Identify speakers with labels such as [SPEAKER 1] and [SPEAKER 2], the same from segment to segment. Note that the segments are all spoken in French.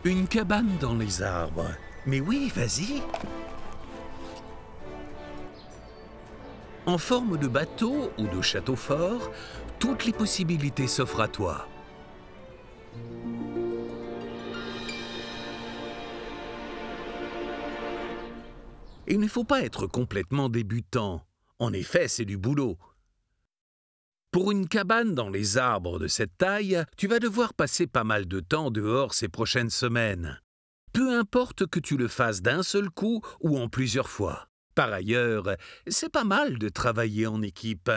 [SPEAKER 1] Une cabane dans les arbres. Mais oui, vas-y. En forme de bateau ou de château fort, toutes les possibilités s'offrent à toi. Il ne faut pas être complètement débutant. En effet, c'est du boulot. Pour une cabane dans les arbres de cette taille, tu vas devoir passer pas mal de temps dehors ces prochaines semaines. Peu importe que tu le fasses d'un seul coup ou en plusieurs fois. Par ailleurs, c'est pas mal de travailler en équipe.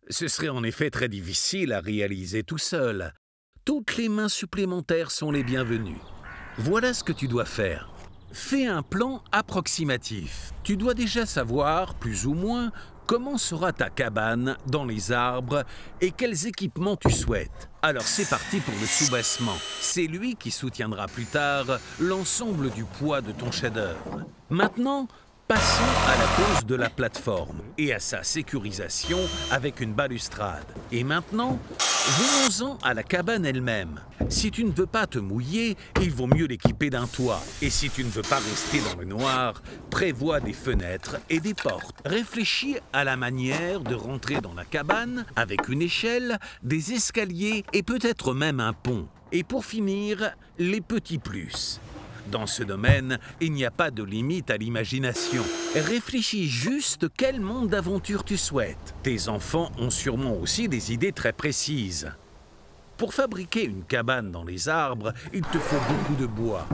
[SPEAKER 1] Ce serait en effet très difficile à réaliser tout seul. Toutes les mains supplémentaires sont les bienvenues. Voilà ce que tu dois faire. Fais un plan approximatif. Tu dois déjà savoir, plus ou moins, comment sera ta cabane dans les arbres et quels équipements tu souhaites. Alors c'est parti pour le soubassement. C'est lui qui soutiendra plus tard l'ensemble du poids de ton chef-d'œuvre. Maintenant, passons à la pose de la plateforme et à sa sécurisation avec une balustrade. Et maintenant, venons-en à la cabane elle-même. Si tu ne veux pas te mouiller, il vaut mieux l'équiper d'un toit. Et si tu ne veux pas rester dans le noir, prévois des fenêtres et des portes. Réfléchis à la manière de rentrer dans la cabane avec une échelle, des escaliers et peut-être même un pont. Et pour finir, les petits plus. Dans ce domaine, il n'y a pas de limite à l'imagination. Réfléchis juste quel monde d'aventure tu souhaites. Tes enfants ont sûrement aussi des idées très précises. Pour fabriquer une cabane dans les arbres, il te faut beaucoup de bois.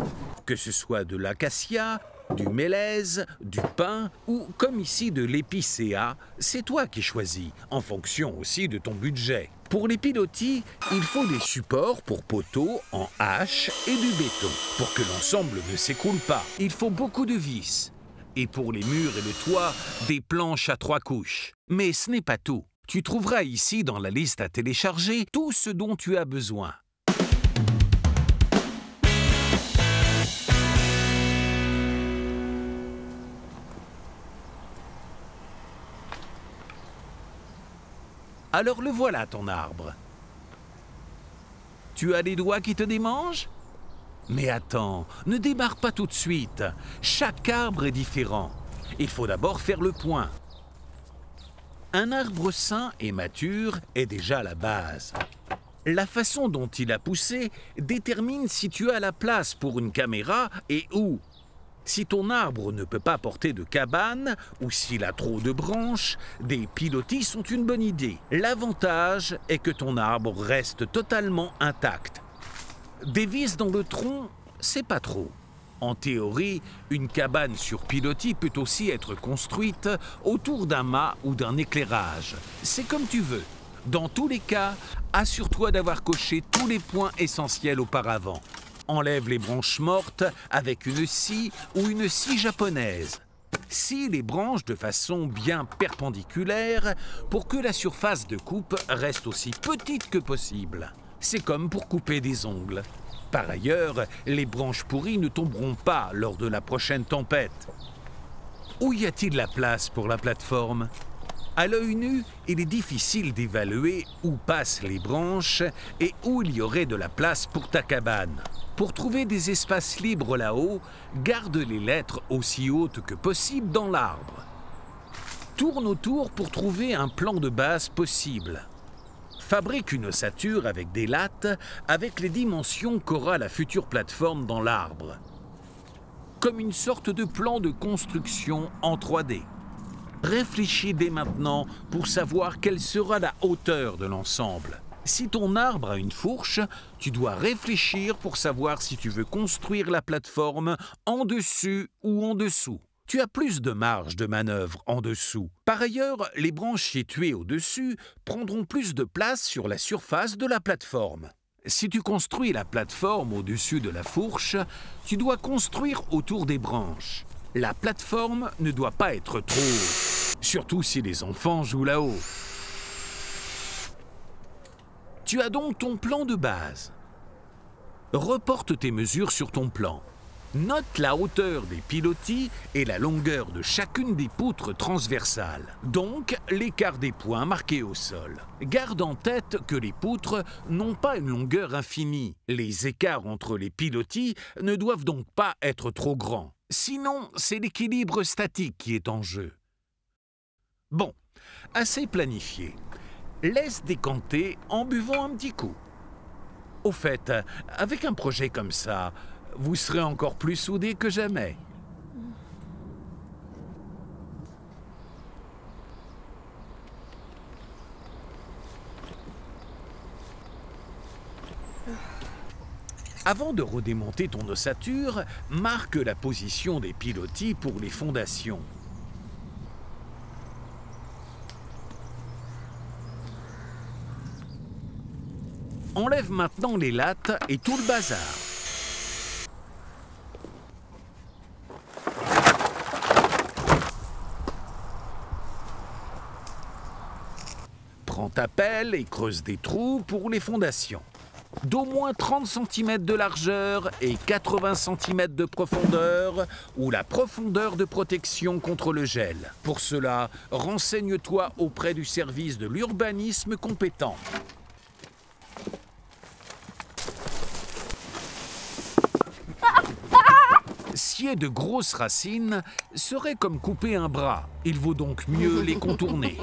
[SPEAKER 1] Que ce soit de l'acacia, du mélèze, du pin ou, comme ici, de l'épicéa, c'est toi qui choisis, en fonction aussi de ton budget. Pour les pilotis, il faut des supports pour poteaux en hache et du béton. Pour que l'ensemble ne s'écroule pas, il faut beaucoup de vis. Et pour les murs et le toit, des planches à 3 couches. Mais ce n'est pas tout. Tu trouveras ici dans la liste à télécharger tout ce dont tu as besoin. Alors le voilà ton arbre. Tu as les doigts qui te démangent? Mais attends, ne démarre pas tout de suite. Chaque arbre est différent. Il faut d'abord faire le point. Un arbre sain et mature est déjà la base. La façon dont il a poussé détermine si tu as la place pour une caméra et où. Si ton arbre ne peut pas porter de cabane ou s'il a trop de branches, des pilotis sont une bonne idée. L'avantage est que ton arbre reste totalement intact. Des vis dans le tronc, c'est pas trop. En théorie, une cabane sur pilotis peut aussi être construite autour d'un mât ou d'un éclairage. C'est comme tu veux. Dans tous les cas, assure-toi d'avoir coché tous les points essentiels auparavant. Enlève les branches mortes avec une scie ou une scie japonaise. Scie les branches de façon bien perpendiculaire pour que la surface de coupe reste aussi petite que possible. C'est comme pour couper des ongles. Par ailleurs, les branches pourries ne tomberont pas lors de la prochaine tempête. Où y a-t-il la place pour la plateforme? À l'œil nu, il est difficile d'évaluer où passent les branches et où il y aurait de la place pour ta cabane. Pour trouver des espaces libres là-haut, garde les lettres aussi hautes que possible dans l'arbre. Tourne autour pour trouver un plan de base possible. Fabrique une ossature avec des lattes avec les dimensions qu'aura la future plateforme dans l'arbre. Comme une sorte de plan de construction en 3D. Réfléchis dès maintenant pour savoir quelle sera la hauteur de l'ensemble. Si ton arbre a une fourche, tu dois réfléchir pour savoir si tu veux construire la plateforme en dessus ou en dessous. Tu as plus de marge de manœuvre en dessous. Par ailleurs, les branches situées au-dessus prendront plus de place sur la surface de la plateforme. Si tu construis la plateforme au-dessus de la fourche, tu dois construire autour des branches. La plateforme ne doit pas être trop haute, surtout si les enfants jouent là-haut. Tu as donc ton plan de base. Reporte tes mesures sur ton plan. Note la hauteur des pilotis et la longueur de chacune des poutres transversales, donc l'écart des points marqués au sol. Garde en tête que les poutres n'ont pas une longueur infinie. Les écarts entre les pilotis ne doivent donc pas être trop grands. Sinon, c'est l'équilibre statique qui est en jeu. Bon, assez planifié. Laisse décanter en buvant un petit coup. Au fait, avec un projet comme ça, vous serez encore plus soudés que jamais. Avant de redémonter ton ossature, marque la position des pilotis pour les fondations. Enlève maintenant les lattes et tout le bazar. Prends ta pelle et creuse des trous pour les fondations. D'au moins 30 cm de largeur et 80 cm de profondeur ou la profondeur de protection contre le gel. Pour cela, renseigne-toi auprès du service de l'urbanisme compétent. Scier de grosses racines serait comme couper un bras. Il vaut donc mieux les contourner.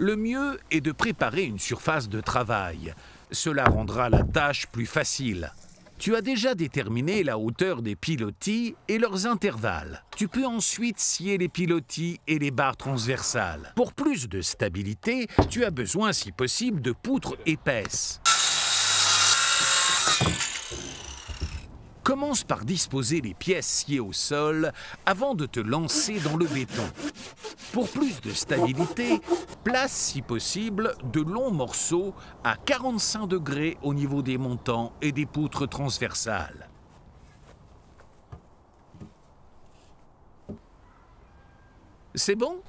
[SPEAKER 1] Le mieux est de préparer une surface de travail. Cela rendra la tâche plus facile. Tu as déjà déterminé la hauteur des pilotis et leurs intervalles. Tu peux ensuite scier les pilotis et les barres transversales. Pour plus de stabilité, tu as besoin, si possible, de poutres épaisses. Commence par disposer les pièces sciées au sol avant de te lancer dans le béton. Pour plus de stabilité, place si possible de longs morceaux à 45 degrés au niveau des montants et des poutres transversales. C'est bon?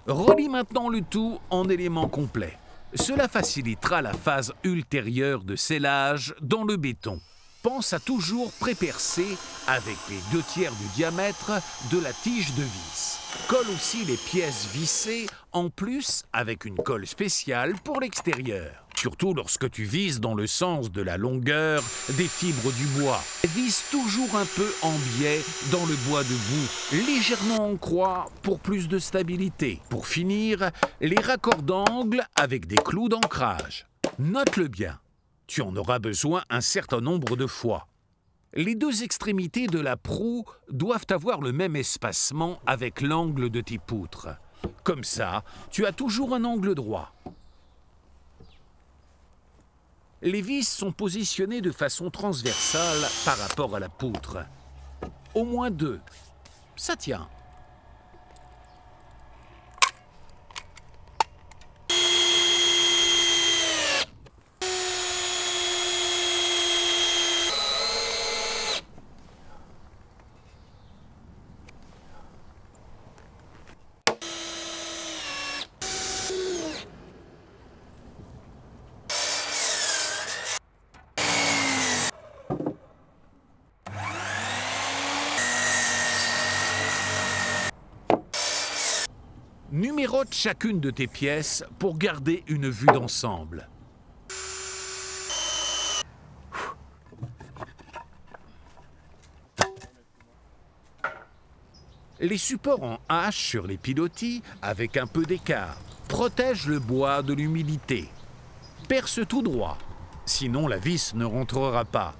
[SPEAKER 1] Relie maintenant le tout en éléments complets. Cela facilitera la phase ultérieure de scellage dans le béton. Pense à toujours prépercer avec les 2/3 du diamètre de la tige de vis. Colle aussi les pièces vissées en plus avec une colle spéciale pour l'extérieur. Surtout lorsque tu vises dans le sens de la longueur des fibres du bois. Vise toujours un peu en biais dans le bois debout, légèrement en croix pour plus de stabilité. Pour finir, les raccords d'angle avec des clous d'ancrage. Note-le bien. Tu en auras besoin un certain nombre de fois. Les deux extrémités de la proue doivent avoir le même espacement avec l'angle de tes poutres. Comme ça, tu as toujours un angle droit. Les vis sont positionnées de façon transversale par rapport à la poutre. Au moins 2. Ça tient. Numérote chacune de tes pièces pour garder une vue d'ensemble. Les supports en H sur les pilotis avec un peu d'écart protègent le bois de l'humidité. Perce tout droit, sinon la vis ne rentrera pas.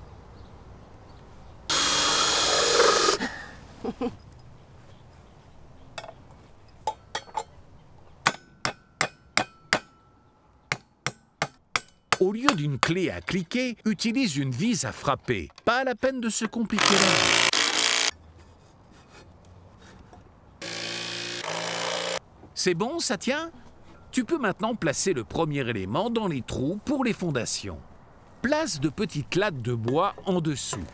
[SPEAKER 1] Au lieu d'une clé à cliquer, utilise une vis à frapper. Pas la peine de se compliquer la vie. C'est bon, ça tient? Tu peux maintenant placer le premier élément dans les trous pour les fondations. Place de petites lattes de bois en dessous.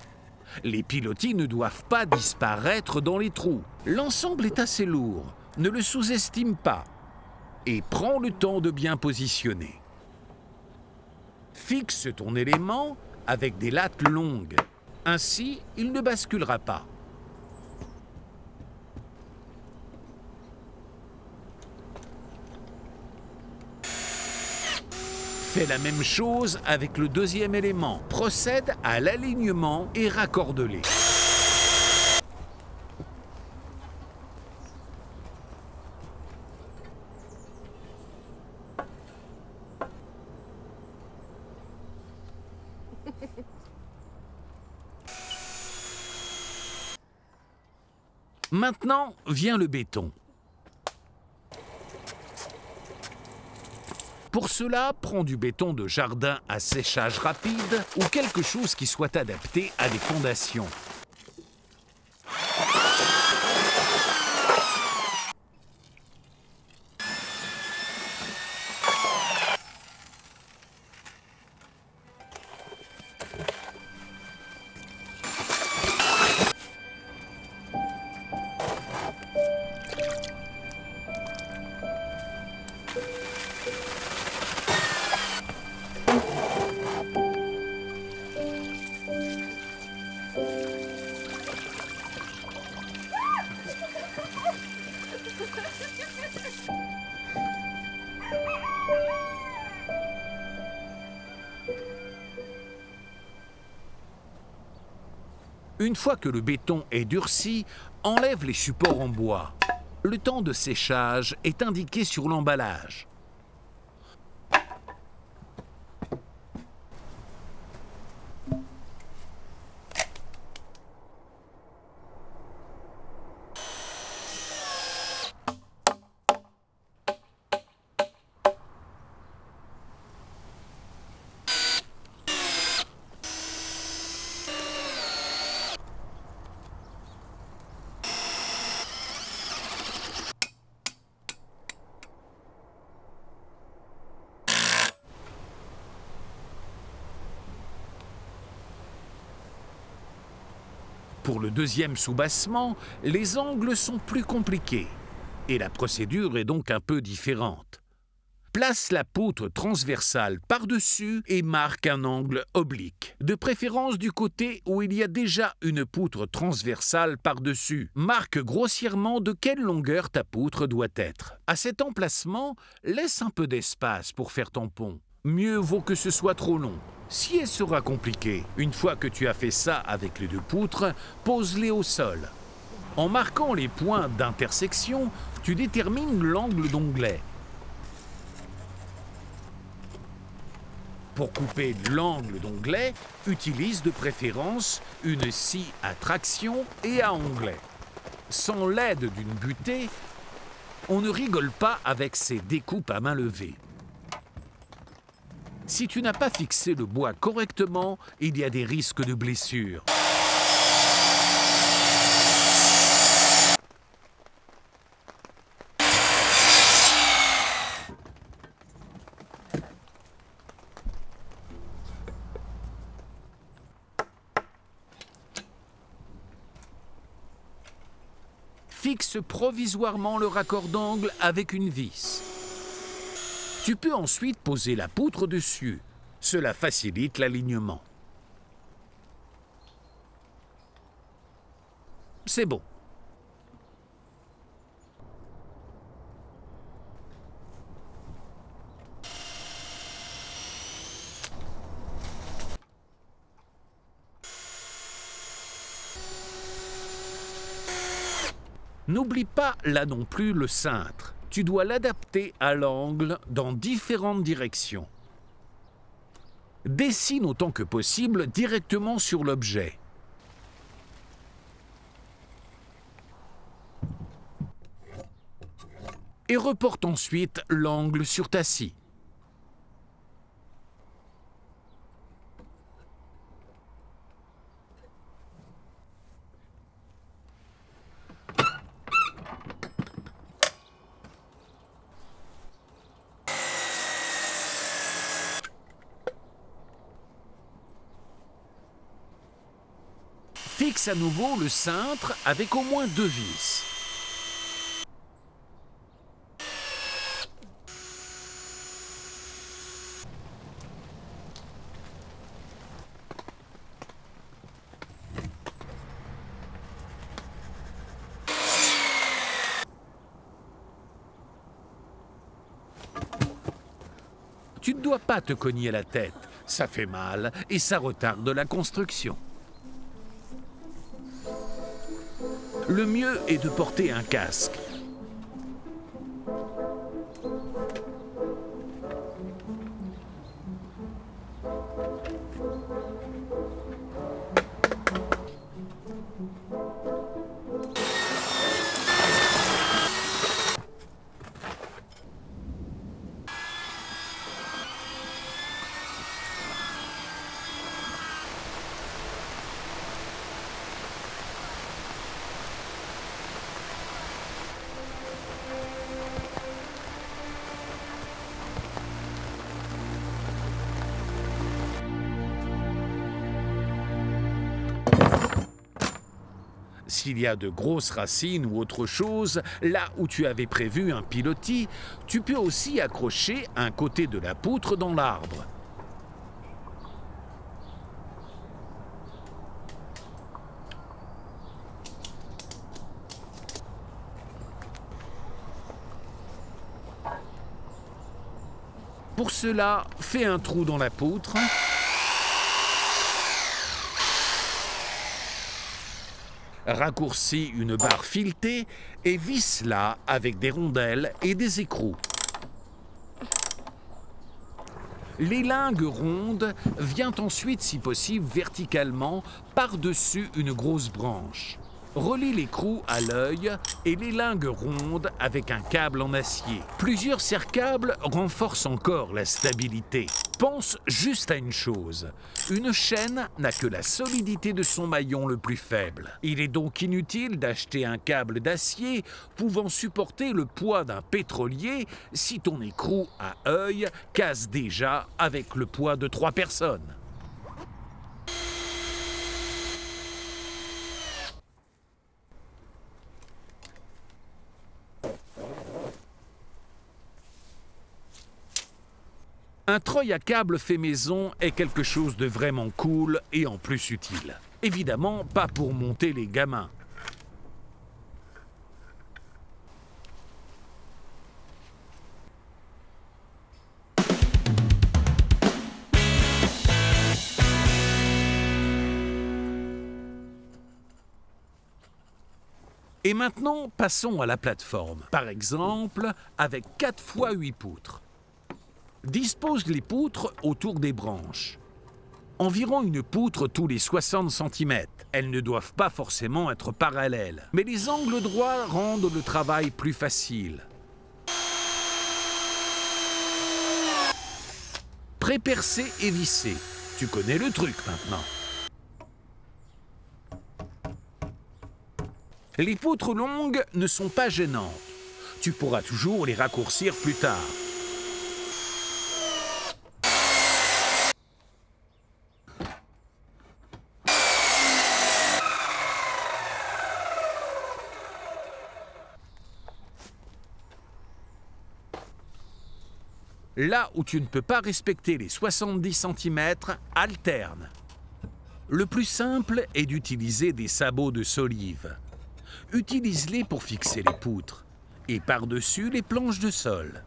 [SPEAKER 1] Les pilotis ne doivent pas disparaître dans les trous. L'ensemble est assez lourd, ne le sous-estime pas. Et prends le temps de bien positionner. Fixe ton élément avec des lattes longues. Ainsi, il ne basculera pas. Fais la même chose avec le deuxième élément. Procède à l'alignement et raccorde-les. Maintenant vient le béton. Pour cela, prends du béton de jardin à séchage rapide ou quelque chose qui soit adapté à des fondations. Une fois que le béton est durci, enlève les supports en bois. Le temps de séchage est indiqué sur l'emballage. Pour le deuxième soubassement, les angles sont plus compliqués et la procédure est donc un peu différente. Place la poutre transversale par-dessus et marque un angle oblique, de préférence du côté où il y a déjà une poutre transversale par-dessus. Marque grossièrement de quelle longueur ta poutre doit être. À cet emplacement, laisse un peu d'espace pour faire ton pont. Mieux vaut que ce soit trop long. Si elle sera compliquée, une fois que tu as fait ça avec les deux poutres, pose-les au sol. En marquant les points d'intersection, tu détermines l'angle d'onglet. Pour couper l'angle d'onglet, utilise de préférence une scie à traction et à onglet. Sans l'aide d'une butée, on ne rigole pas avec ces découpes à main levée. Si tu n'as pas fixé le bois correctement, il y a des risques de blessure. Fixe provisoirement le raccord d'angle avec une vis. Tu peux ensuite poser la poutre dessus. Cela facilite l'alignement. C'est bon. N'oublie pas là non plus le cintre. Tu dois l'adapter à l'angle dans différentes directions. Dessine autant que possible directement sur l'objet. Et reporte ensuite l'angle sur ta scie. Fixe à nouveau le cintre avec au moins 2 vis. Tu ne dois pas te cogner la tête, ça fait mal et ça retarde la construction. Le mieux est de porter un casque. S'il y a de grosses racines ou autre chose, là où tu avais prévu un pilotis, tu peux aussi accrocher un côté de la poutre dans l'arbre. Pour cela, fais un trou dans la poutre. Raccourcis une barre filetée et visse-la avec des rondelles et des écrous. L'élingue ronde vient ensuite, si possible, verticalement par-dessus une grosse branche. Relie l'écrou à l'œil et l'élingue ronde avec un câble en acier. Plusieurs serre-câbles renforcent encore la stabilité. Pense juste à une chose. Une chaîne n'a que la solidité de son maillon le plus faible. Il est donc inutile d'acheter un câble d'acier pouvant supporter le poids d'un pétrolier si ton écrou à œil casse déjà avec le poids de 3 personnes. Un treuil à câble fait maison est quelque chose de vraiment cool et en plus utile. Évidemment, pas pour monter les gamins. Et maintenant, passons à la plateforme. Par exemple, avec 4 x 8 poutres. Dispose les poutres autour des branches. Environ une poutre tous les 60 cm. Elles ne doivent pas forcément être parallèles, mais les angles droits rendent le travail plus facile. Pré-percer et visser. Tu connais le truc maintenant. Les poutres longues ne sont pas gênantes. Tu pourras toujours les raccourcir plus tard. Là où tu ne peux pas respecter les 70 cm, alterne. Le plus simple est d'utiliser des sabots de solive. Utilise-les pour fixer les poutres et par-dessus les planches de sol.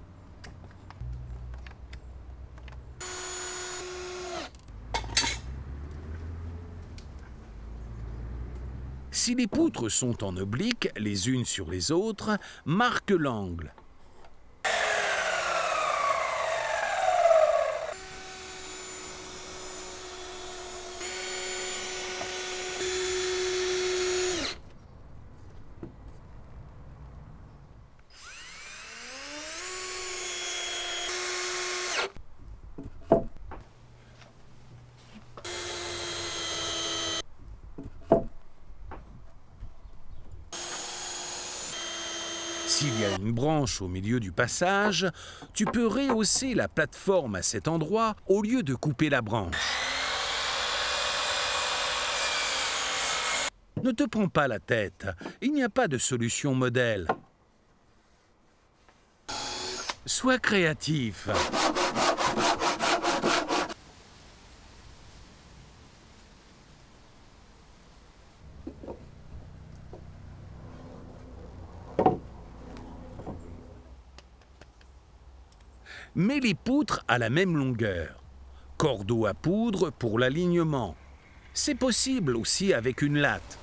[SPEAKER 1] Si les poutres sont en oblique, les unes sur les autres, marque l'angle. S'il y a une branche au milieu du passage, tu peux rehausser la plateforme à cet endroit au lieu de couper la branche. Ne te prends pas la tête, il n'y a pas de solution modèle. Sois créatif. Mets les poutres à la même longueur. Cordeau à poudre pour l'alignement. C'est possible aussi avec une latte.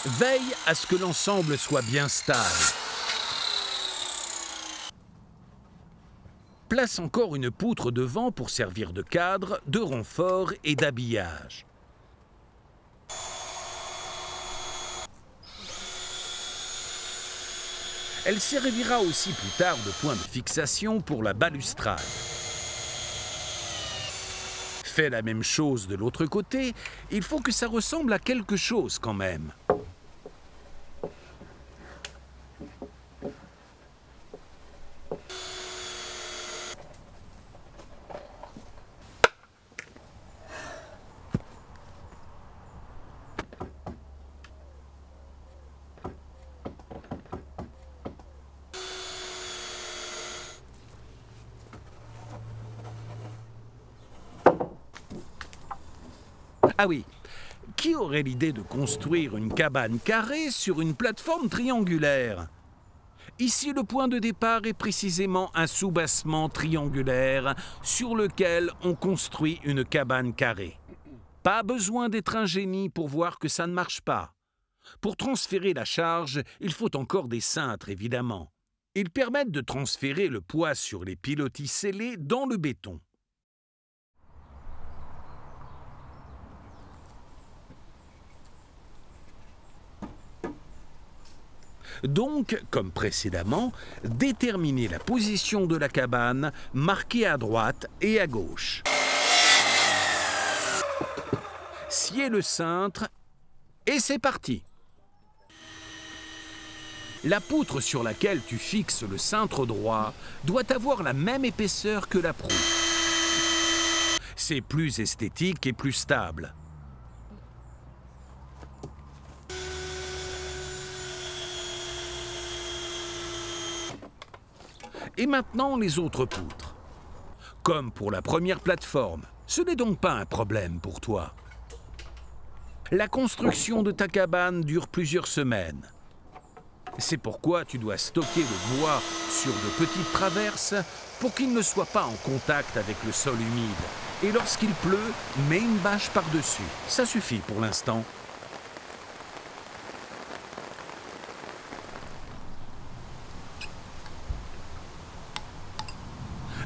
[SPEAKER 1] Veille à ce que l'ensemble soit bien stable. Place encore une poutre devant pour servir de cadre, de renfort et d'habillage. Elle servira aussi plus tard de point de fixation pour la balustrade. Fais la même chose de l'autre côté, il faut que ça ressemble à quelque chose quand même. Ah oui, qui aurait l'idée de construire une cabane carrée sur une plateforme triangulaire? Ici, le point de départ est précisément un soubassement triangulaire sur lequel on construit une cabane carrée. Pas besoin d'être un génie pour voir que ça ne marche pas. Pour transférer la charge, il faut encore des cintres, évidemment. Ils permettent de transférer le poids sur les pilotis scellés dans le béton. Donc, comme précédemment, déterminez la position de la cabane, marquée à droite et à gauche. Sciez le cintre et c'est parti. La poutre sur laquelle tu fixes le cintre droit doit avoir la même épaisseur que la proue. C'est plus esthétique et plus stable. Et maintenant, les autres poutres. Comme pour la première plateforme, ce n'est donc pas un problème pour toi. La construction de ta cabane dure plusieurs semaines. C'est pourquoi tu dois stocker le bois sur de petites traverses pour qu'il ne soit pas en contact avec le sol humide. Et lorsqu'il pleut, mets une bâche par-dessus. Ça suffit pour l'instant.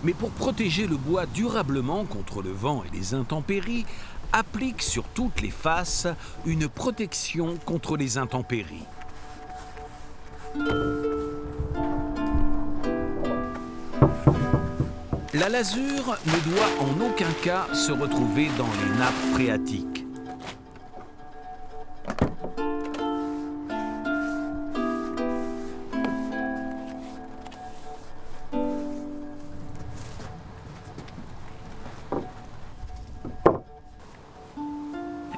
[SPEAKER 1] Mais pour protéger le bois durablement contre le vent et les intempéries, applique sur toutes les faces une protection contre les intempéries. La lasure ne doit en aucun cas se retrouver dans les nappes phréatiques.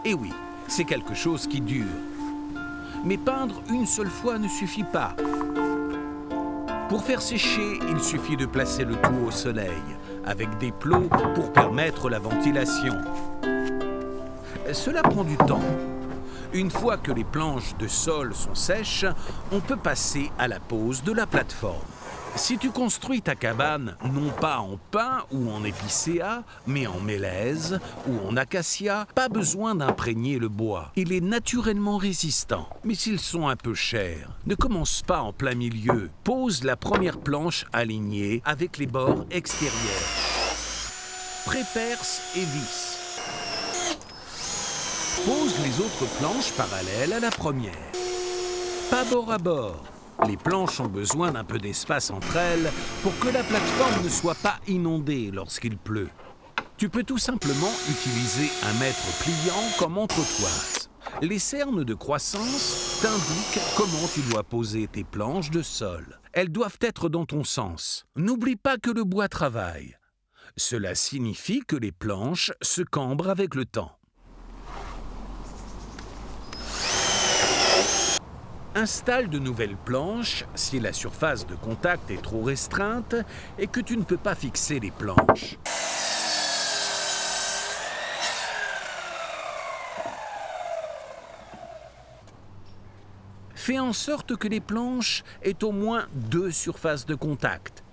[SPEAKER 1] Et oui, c'est quelque chose qui dure. Mais peindre une seule fois ne suffit pas. Pour faire sécher, il suffit de placer le tout au soleil, avec des plots pour permettre la ventilation. Cela prend du temps. Une fois que les planches de sol sont sèches, on peut passer à la pose de la plateforme. Si tu construis ta cabane non pas en pin ou en épicéa, mais en mélèze ou en acacia, pas besoin d'imprégner le bois. Il est naturellement résistant, mais s'ils sont un peu chers, ne commence pas en plein milieu. Pose la première planche alignée avec les bords extérieurs. Préperce et visse. Pose les autres planches parallèles à la première. Pas bord à bord. Les planches ont besoin d'un peu d'espace entre elles pour que la plateforme ne soit pas inondée lorsqu'il pleut. Tu peux tout simplement utiliser un mètre pliant comme entretoise. Les cernes de croissance t'indiquent comment tu dois poser tes planches de sol. Elles doivent être dans ton sens. N'oublie pas que le bois travaille. Cela signifie que les planches se cambrent avec le temps. Installe de nouvelles planches si la surface de contact est trop restreinte et que tu ne peux pas fixer les planches. Fais en sorte que les planches aient au moins 2 surfaces de contact.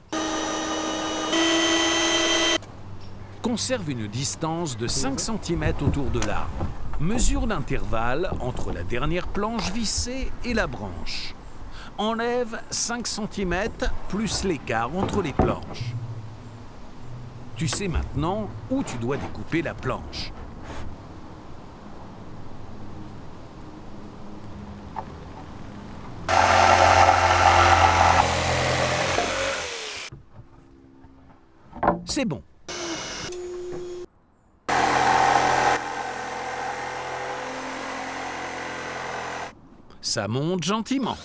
[SPEAKER 1] Conserve une distance de 5 cm autour de l'arbre. Mesure l'intervalle entre la dernière planche vissée et la branche. Enlève 5 cm plus l'écart entre les planches. Tu sais maintenant où tu dois découper la planche. C'est bon. Ça monte gentiment.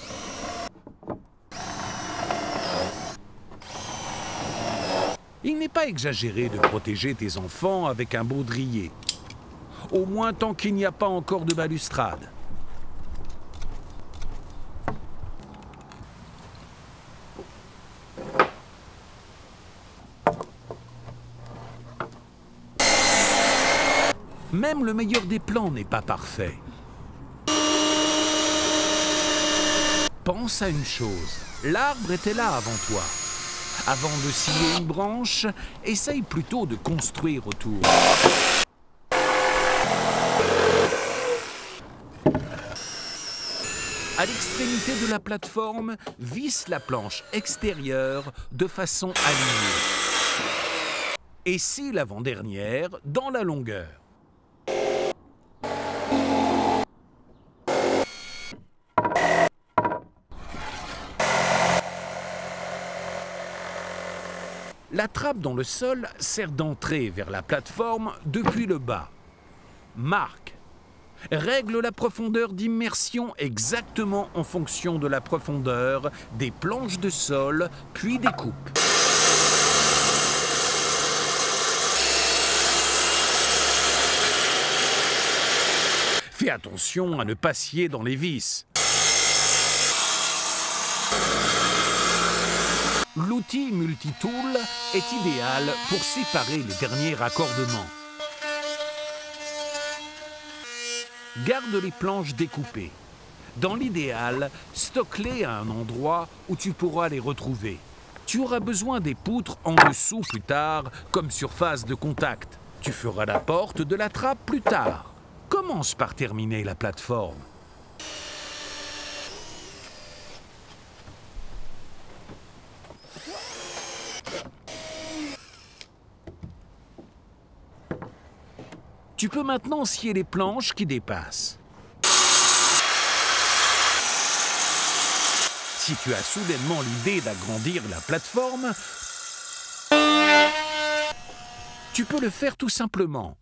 [SPEAKER 1] Il n'est pas exagéré de protéger tes enfants avec un baudrier. Au moins tant qu'il n'y a pas encore de balustrade. Même le meilleur des plans n'est pas parfait. Pense à une chose, l'arbre était là avant toi. Avant de scier une branche, essaye plutôt de construire autour. À l'extrémité de la plateforme, visse la planche extérieure de façon alignée. Et scie l'avant-dernière dans la longueur. La trappe dans le sol sert d'entrée vers la plateforme depuis le bas. Marque. Règle la profondeur d'immersion exactement en fonction de la profondeur des planches de sol, puis découpe. Fais attention à ne pas scier dans les vis. L'outil multitool est idéal pour séparer les derniers raccordements. Garde les planches découpées. Dans l'idéal, stocke-les à un endroit où tu pourras les retrouver. Tu auras besoin des poutres en dessous plus tard, comme surface de contact. Tu feras la porte de la trappe plus tard. Commence par terminer la plateforme. Tu peux maintenant scier les planches qui dépassent. Si tu as soudainement l'idée d'agrandir la plateforme, tu peux le faire tout simplement.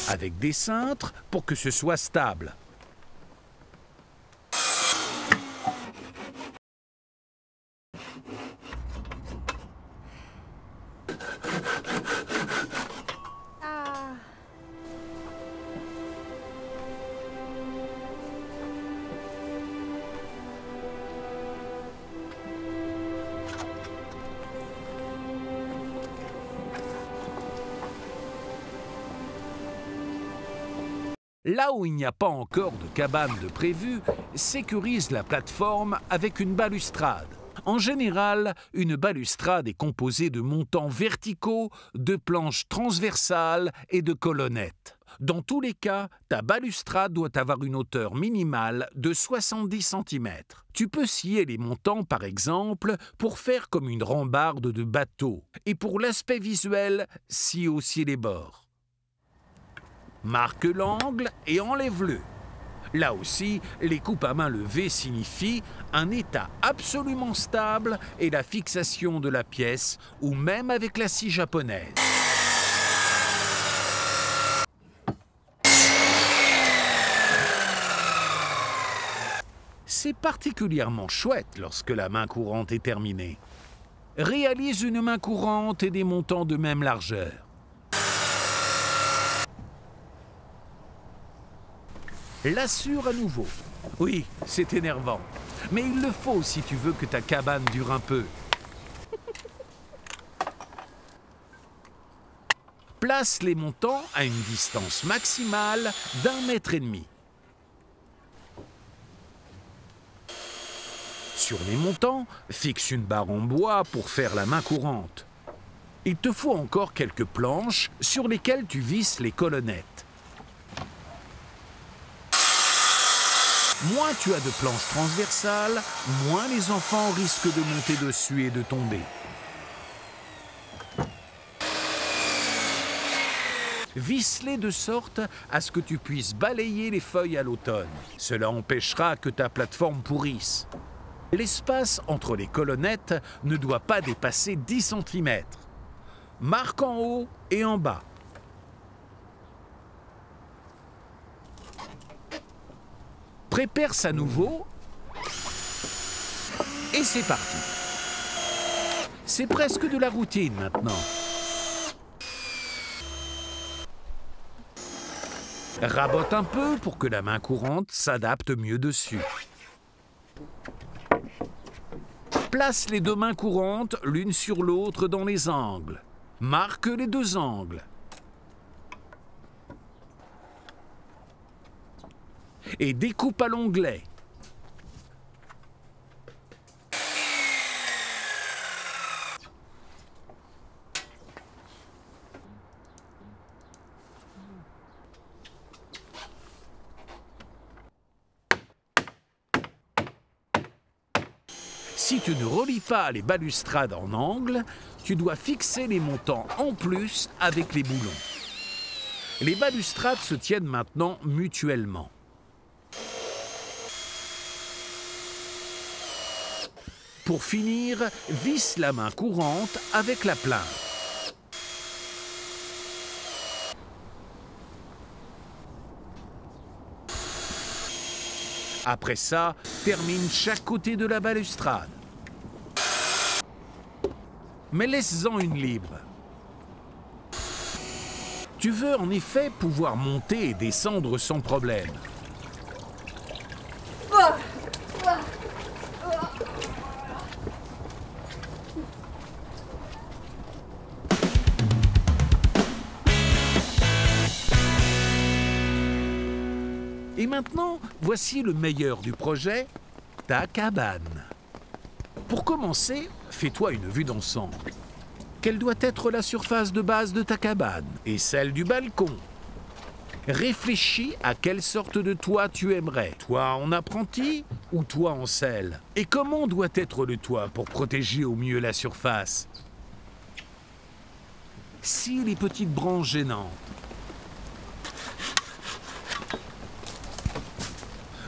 [SPEAKER 1] Avec des cintres pour que ce soit stable. Là où il n'y a pas encore de cabane de prévu, sécurise la plateforme avec une balustrade. En général, une balustrade est composée de montants verticaux, de planches transversales et de colonnettes. Dans tous les cas, ta balustrade doit avoir une hauteur minimale de 70 cm. Tu peux scier les montants, par exemple, pour faire comme une rambarde de bateau. Et pour l'aspect visuel, scie aussi les bords. Marque l'angle et enlève-le. Là aussi, les coupes à main levée signifient un état absolument stable et la fixation de la pièce, ou même avec la scie japonaise. C'est particulièrement chouette lorsque la main courante est terminée. Réalise une main courante et des montants de même largeur. L'assure à nouveau. Oui, c'est énervant. Mais il le faut si tu veux que ta cabane dure un peu. Place les montants à une distance maximale d'1,5 mètre. Sur les montants, fixe une barre en bois pour faire la main courante. Il te faut encore quelques planches sur lesquelles tu visses les colonnettes. Moins tu as de planches transversales, moins les enfants risquent de monter dessus et de tomber. Visse-les de sorte à ce que tu puisses balayer les feuilles à l'automne. Cela empêchera que ta plateforme pourrisse. L'espace entre les colonnettes ne doit pas dépasser 10 cm. Marque en haut et en bas. Pré-perce à nouveau. Et c'est parti. C'est presque de la routine maintenant. Rabote un peu pour que la main courante s'adapte mieux dessus. Place les deux mains courantes l'une sur l'autre dans les angles. Marque les deux angles. Et découpe à l'onglet. Si tu ne relis pas les balustrades en angle, tu dois fixer les montants en plus avec les boulons. Les balustrades se tiennent maintenant mutuellement. Pour finir, visse la main courante avec la plinthe. Après ça, termine chaque côté de la balustrade. Mais laisse-en une libre. Tu veux en effet pouvoir monter et descendre sans problème. Et maintenant, voici le meilleur du projet, ta cabane. Pour commencer, fais-toi une vue d'ensemble. Quelle doit être la surface de base de ta cabane et celle du balcon? Réfléchis à quelle sorte de toit tu aimerais. Toit en apprenti ou toit en selle? Et comment doit être le toit pour protéger au mieux la surface? Si les petites branches gênantes.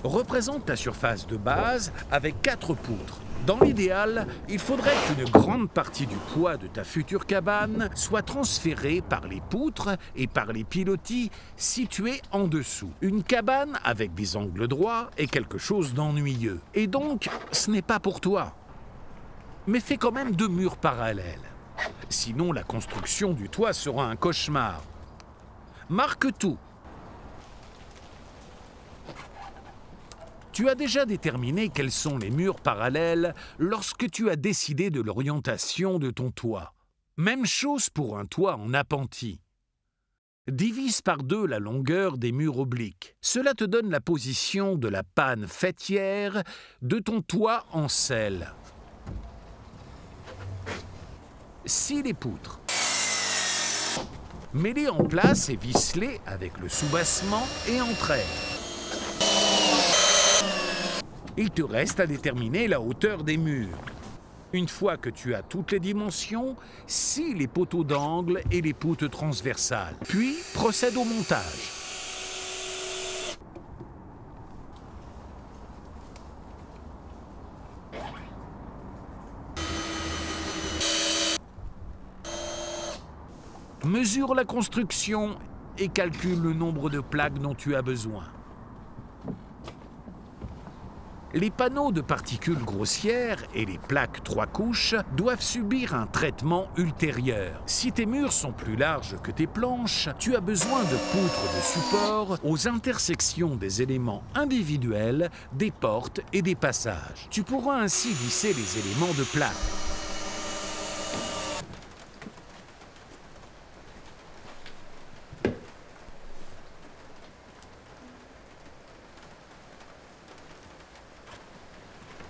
[SPEAKER 1] Représente ta surface de base avec 4 poutres. Dans l'idéal, il faudrait qu'une grande partie du poids de ta future cabane soit transférée par les poutres et par les pilotis situés en dessous. Une cabane avec des angles droits est quelque chose d'ennuyeux. Et donc, ce n'est pas pour toi. Mais fais quand même 2 murs parallèles. Sinon, la construction du toit sera un cauchemar. Marque tout. Tu as déjà déterminé quels sont les murs parallèles lorsque tu as décidé de l'orientation de ton toit. Même chose pour un toit en appentis. Divise par 2 la longueur des murs obliques. Cela te donne la position de la panne faîtière de ton toit en selle. Scie les poutres. Mets-les en place et visse-les avec le soubassement et entraîne. Il te reste à déterminer la hauteur des murs. Une fois que tu as toutes les dimensions, scie les poteaux d'angle et les poutres transversales. Puis, procède au montage. Mesure la construction et calcule le nombre de plaques dont tu as besoin. Les panneaux de particules grossières et les plaques 3 couches doivent subir un traitement ultérieur. Si tes murs sont plus larges que tes planches, tu as besoin de poutres de support aux intersections des éléments individuels, des portes et des passages. Tu pourras ainsi visser les éléments de plaques.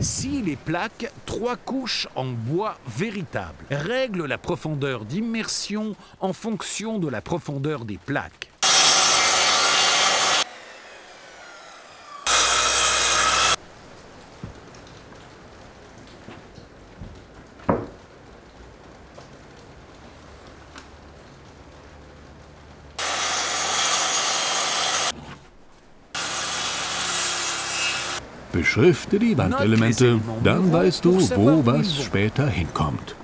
[SPEAKER 1] Scie les plaques 3 couches en bois véritable. Règle la profondeur d'immersion en fonction de la profondeur des plaques.
[SPEAKER 2] Beschrifte die Wandelemente, dann weißt du, wo was später hinkommt.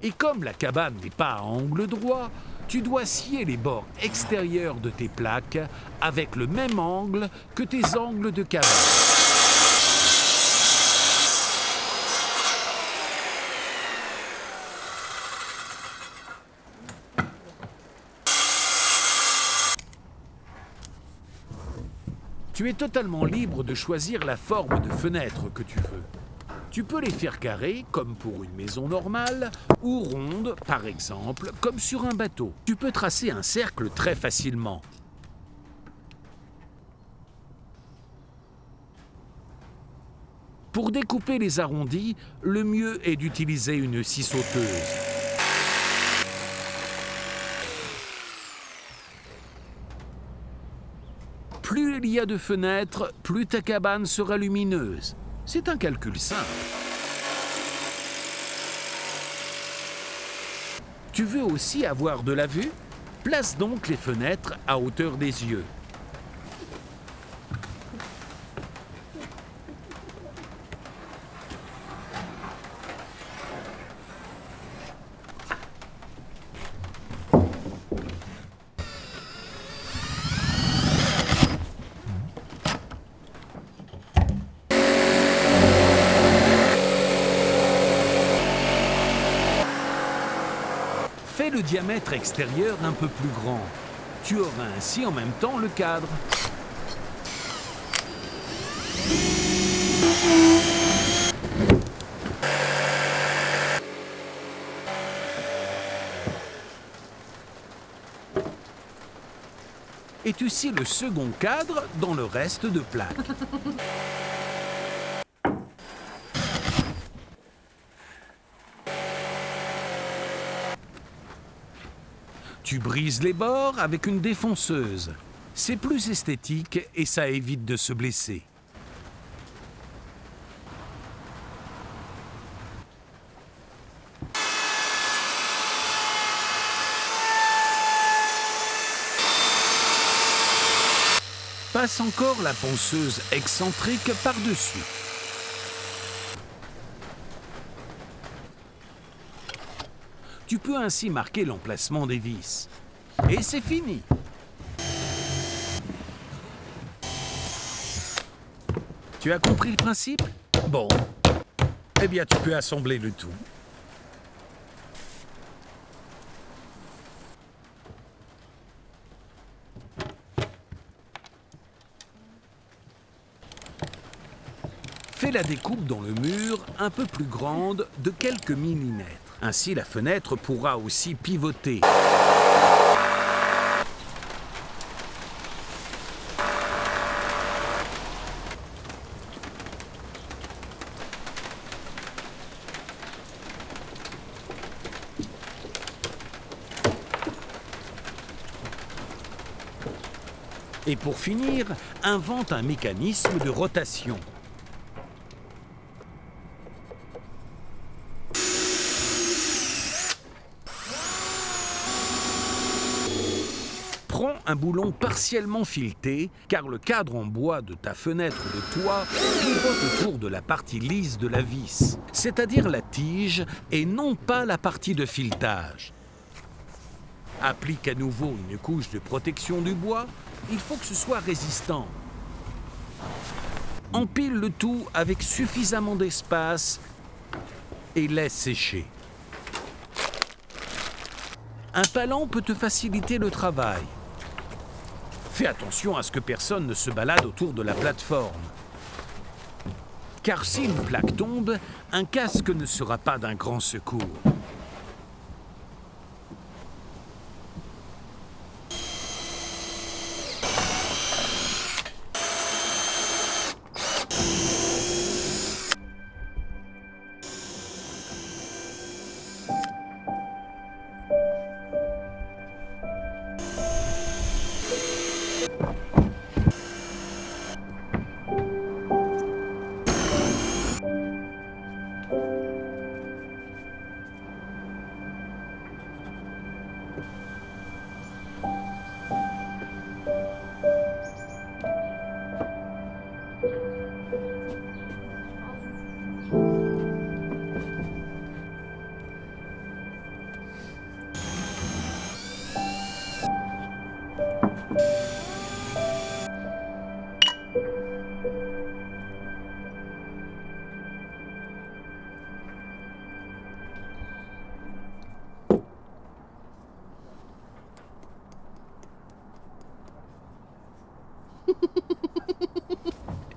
[SPEAKER 1] Et comme la cabane n'est pas à angle droit, tu dois scier les bords extérieurs de tes plaques avec le même angle que tes angles de cabane. Tu es totalement libre de choisir la forme de fenêtre que tu veux. Tu peux les faire carrées, comme pour une maison normale, ou rondes, par exemple, comme sur un bateau. Tu peux tracer un cercle très facilement. Pour découper les arrondis, le mieux est d'utiliser une scie sauteuse. Plus il y a de fenêtres, plus ta cabane sera lumineuse. C'est un calcul simple. Tu veux aussi avoir de la vue? Place donc les fenêtres à hauteur des yeux. Fais le diamètre extérieur un peu plus grand. Tu auras ainsi en même temps le cadre. Et tu scies le second cadre dans le reste de plaques. Tu brises les bords avec une défonceuse. C'est plus esthétique et ça évite de se blesser. Passe encore la ponceuse excentrique par-dessus. Tu peux ainsi marquer l'emplacement des vis. Et c'est fini. Tu as compris le principe? Bon. Eh bien, tu peux assembler le tout. Fais la découpe dans le mur un peu plus grande de quelques millimètres. Ainsi, la fenêtre pourra aussi pivoter. Et pour finir, invente un mécanisme de rotation. Prends un boulon partiellement fileté, car le cadre en bois de ta fenêtre de toit pivote autour de la partie lisse de la vis, c'est-à-dire la tige et non pas la partie de filetage. Applique à nouveau une couche de protection du bois. Il faut que ce soit résistant. Empile le tout avec suffisamment d'espace et laisse sécher. Un palan peut te faciliter le travail. Fais attention à ce que personne ne se balade autour de la plateforme. Car si une plaque tombe, un casque ne sera pas d'un grand secours.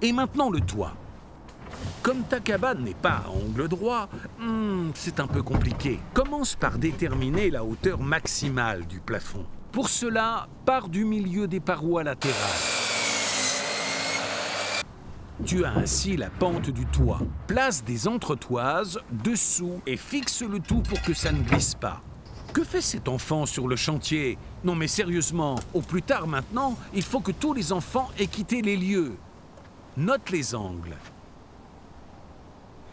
[SPEAKER 1] Et maintenant le toit. Comme ta cabane n'est pas à angle droit, c'est un peu compliqué. Commence par déterminer la hauteur maximale du plafond. Pour cela, pars du milieu des parois latérales. Tu as ainsi la pente du toit. Place des entretoises dessous et fixe le tout pour que ça ne glisse pas. Que fait cet enfant sur le chantier? Non mais sérieusement, au plus tard maintenant, il faut que tous les enfants aient quitté les lieux. Note les angles.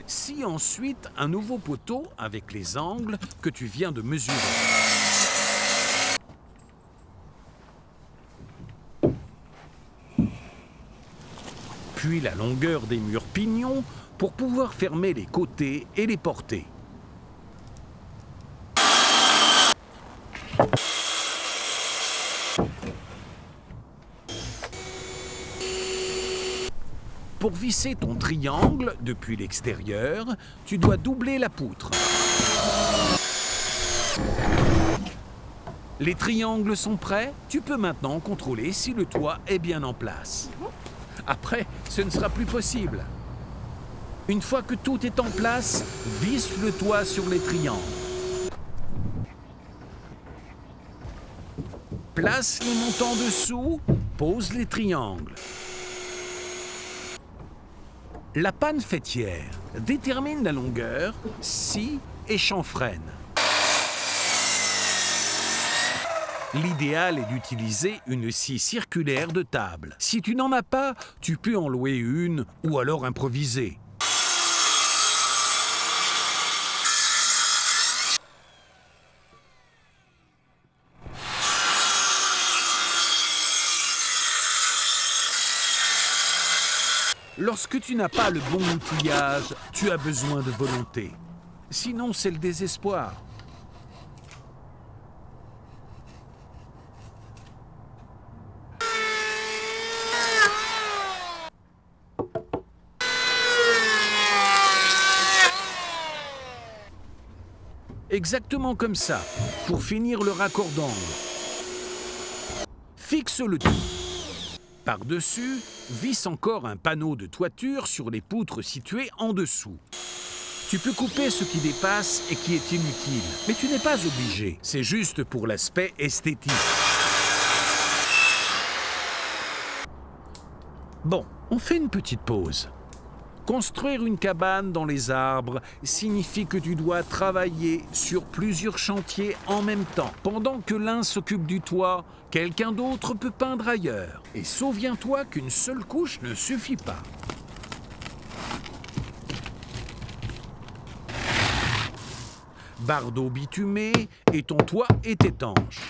[SPEAKER 1] Scie ensuite un nouveau poteau avec les angles que tu viens de mesurer. Puis la longueur des murs pignons pour pouvoir fermer les côtés et les porter. Pour visser ton triangle depuis l'extérieur, tu dois doubler la poutre. Les triangles sont prêts, tu peux maintenant contrôler si le toit est bien en place. Après, ce ne sera plus possible. Une fois que tout est en place, visse le toit sur les triangles. Place les montants dessous, pose les triangles. La panne fêtière détermine la longueur, scie et chanfreine. L'idéal est d'utiliser une scie circulaire de table. Si tu n'en as pas, tu peux en louer une ou alors improviser. Lorsque tu n'as pas le bon outillage, tu as besoin de volonté. Sinon, c'est le désespoir. Exactement comme ça, pour finir le raccord d'angle. Fixe le tout. Par-dessus, visse encore un panneau de toiture sur les poutres situées en dessous. Tu peux couper ce qui dépasse et qui est inutile, mais tu n'es pas obligé. C'est juste pour l'aspect esthétique. Bon, on fait une petite pause. Construire une cabane dans les arbres signifie que tu dois travailler sur plusieurs chantiers en même temps. Pendant que l'un s'occupe du toit, quelqu'un d'autre peut peindre ailleurs. Et souviens-toi qu'une seule couche ne suffit pas. Barre d'eau bitumée et ton toit est étanche.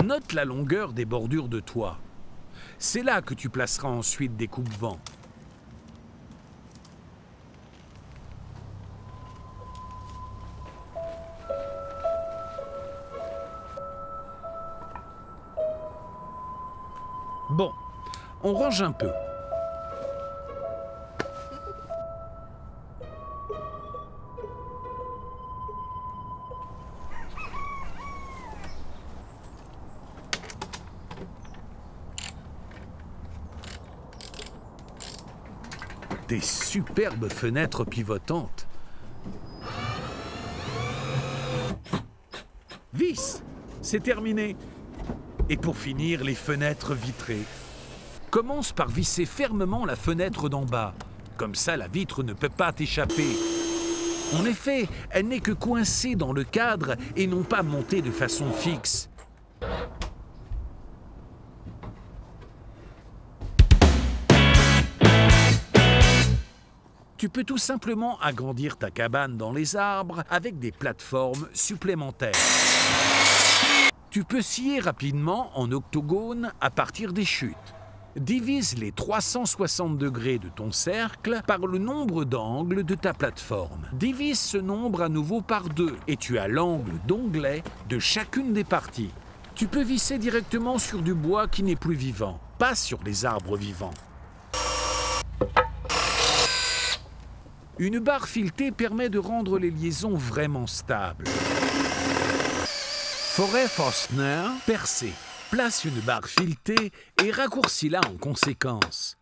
[SPEAKER 1] Note la longueur des bordures de toit. C'est là que tu placeras ensuite des coupe-vents. Bon, on range un peu. Des superbes fenêtres pivotantes. Vis, c'est terminé. Et pour finir, les fenêtres vitrées. Commence par visser fermement la fenêtre d'en bas. Comme ça, la vitre ne peut pas t'échapper. En effet, elle n'est que coincée dans le cadre et non pas montée de façon fixe. Tu peux tout simplement agrandir ta cabane dans les arbres avec des plateformes supplémentaires. Tu peux scier rapidement en octogone à partir des chutes. Divise les 360 degrés de ton cercle par le nombre d'angles de ta plateforme. Divise ce nombre à nouveau par 2 et tu as l'angle d'onglet de chacune des parties. Tu peux visser directement sur du bois qui n'est plus vivant, pas sur les arbres vivants. Une barre filetée permet de rendre les liaisons vraiment stables. Forêt Forstner percée. Place une barre filetée et raccourcis-la en conséquence.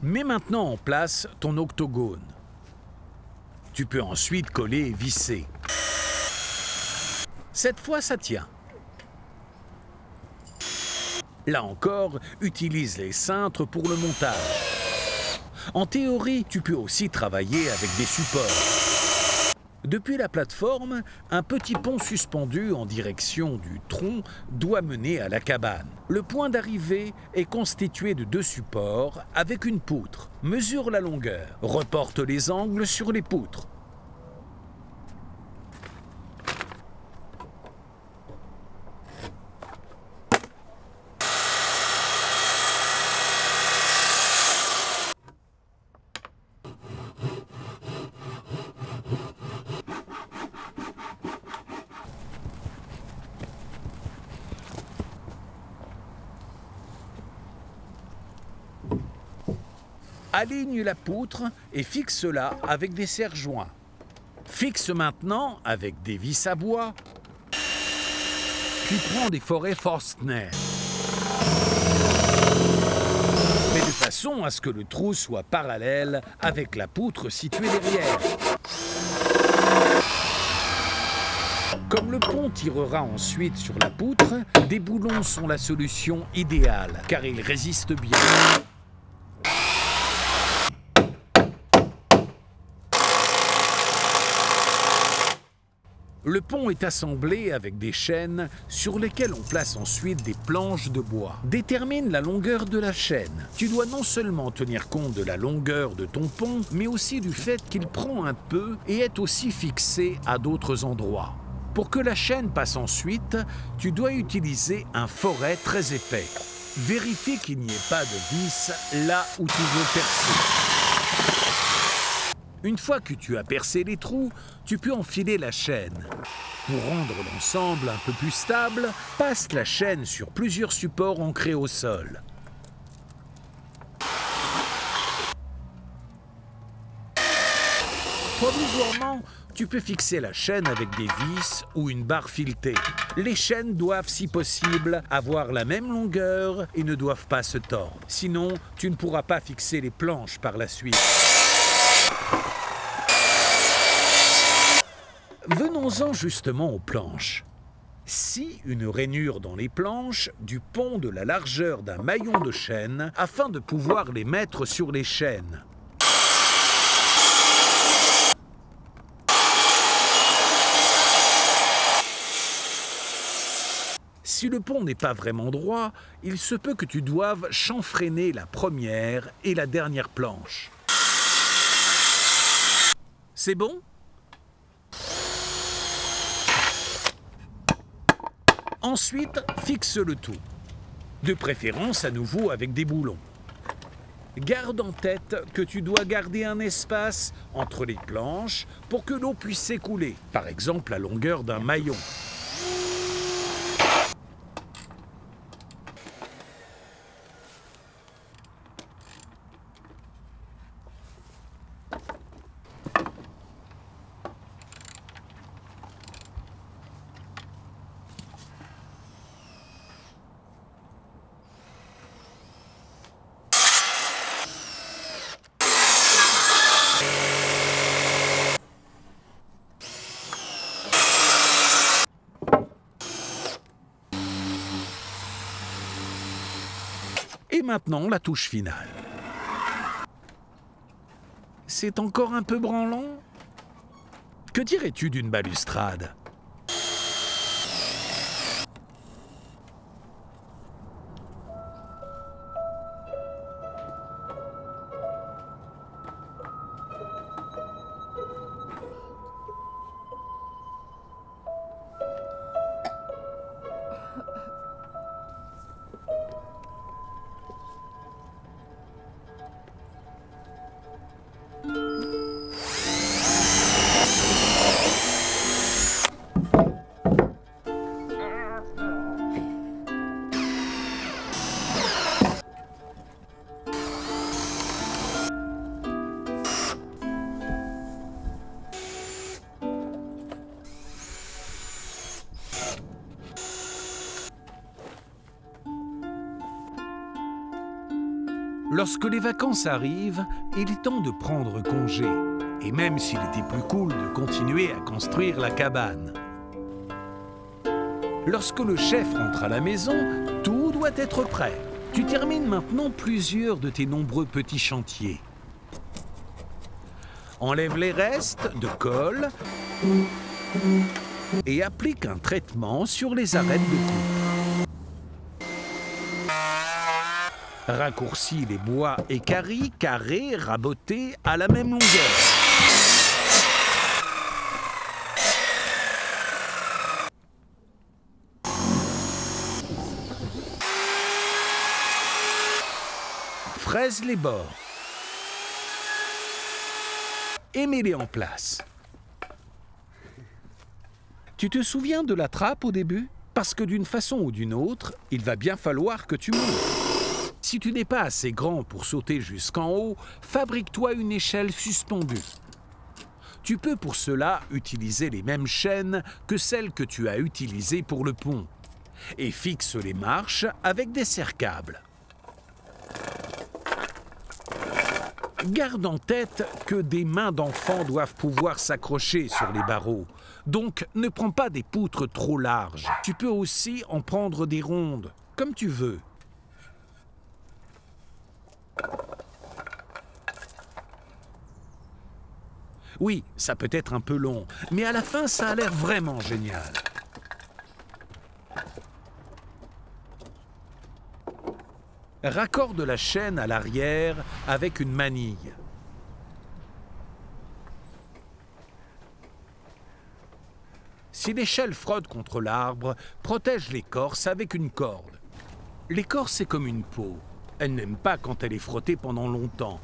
[SPEAKER 1] Mets maintenant en place ton octogone. Tu peux ensuite coller et visser. Cette fois, ça tient. Là encore, utilise les cintres pour le montage. En théorie, tu peux aussi travailler avec des supports. Depuis la plateforme, un petit pont suspendu en direction du tronc doit mener à la cabane. Le point d'arrivée est constitué de 2 supports avec une poutre. Mesure la longueur. Reporte les angles sur les poutres. Aligne la poutre et fixe-la avec des serre-joints. Fixe maintenant avec des vis à bois. Puis prends des forêts Forstner. Mais de façon à ce que le trou soit parallèle avec la poutre située derrière. Comme le pont tirera ensuite sur la poutre, des boulons sont la solution idéale, car ils résistent bien. Le pont est assemblé avec des chaînes sur lesquelles on place ensuite des planches de bois. Détermine la longueur de la chaîne. Tu dois non seulement tenir compte de la longueur de ton pont, mais aussi du fait qu'il prend un peu et est aussi fixé à d'autres endroits. Pour que la chaîne passe ensuite, tu dois utiliser un foret très épais. Vérifie qu'il n'y ait pas de vis là où tu veux percer. Une fois que tu as percé les trous, tu peux enfiler la chaîne. Pour rendre l'ensemble un peu plus stable, passe la chaîne sur plusieurs supports ancrés au sol. Provisoirement, tu peux fixer la chaîne avec des vis ou une barre filetée. Les chaînes doivent, si possible, avoir la même longueur et ne doivent pas se tordre. Sinon, tu ne pourras pas fixer les planches par la suite. Venons-en justement aux planches. Scie une rainure dans les planches du pont de la largeur d'un maillon de chaîne afin de pouvoir les mettre sur les chaînes. Si le pont n'est pas vraiment droit, il se peut que tu doives chanfreiner la première et la dernière planche. C'est bon ? Ensuite, fixe le tout. De préférence à nouveau avec des boulons. Garde en tête que tu dois garder un espace entre les planches pour que l'eau puisse s'écouler, par exemple la longueur d'un maillon. Et maintenant, la touche finale. C'est encore un peu branlant? Que dirais-tu d'une balustrade? Lorsque les vacances arrivent, il est temps de prendre congé. Et même s'il était plus cool de continuer à construire la cabane. Lorsque le chef rentre à la maison, tout doit être prêt. Tu termines maintenant plusieurs de tes nombreux petits chantiers. Enlève les restes de colle et applique un traitement sur les arêtes de coupe. Raccourcis les bois équarris, carrés, rabotés à la même longueur. Fraise les bords. Et mets-les en place. Tu te souviens de la trappe au début? Parce que d'une façon ou d'une autre, il va bien falloir que tu montes. Si tu n'es pas assez grand pour sauter jusqu'en haut, fabrique-toi une échelle suspendue. Tu peux pour cela utiliser les mêmes chaînes que celles que tu as utilisées pour le pont et fixe les marches avec des serre-câbles. Garde en tête que des mains d'enfant doivent pouvoir s'accrocher sur les barreaux. Donc, ne prends pas des poutres trop larges. Tu peux aussi en prendre des rondes, comme tu veux. Oui, ça peut être un peu long, mais à la fin, ça a l'air vraiment génial. Raccorde la chaîne à l'arrière avec une manille. Si l'échelle frotte contre l'arbre, protège l'écorce avec une corde. L'écorce est comme une peau. Elle n'aime pas quand elle est frottée pendant longtemps.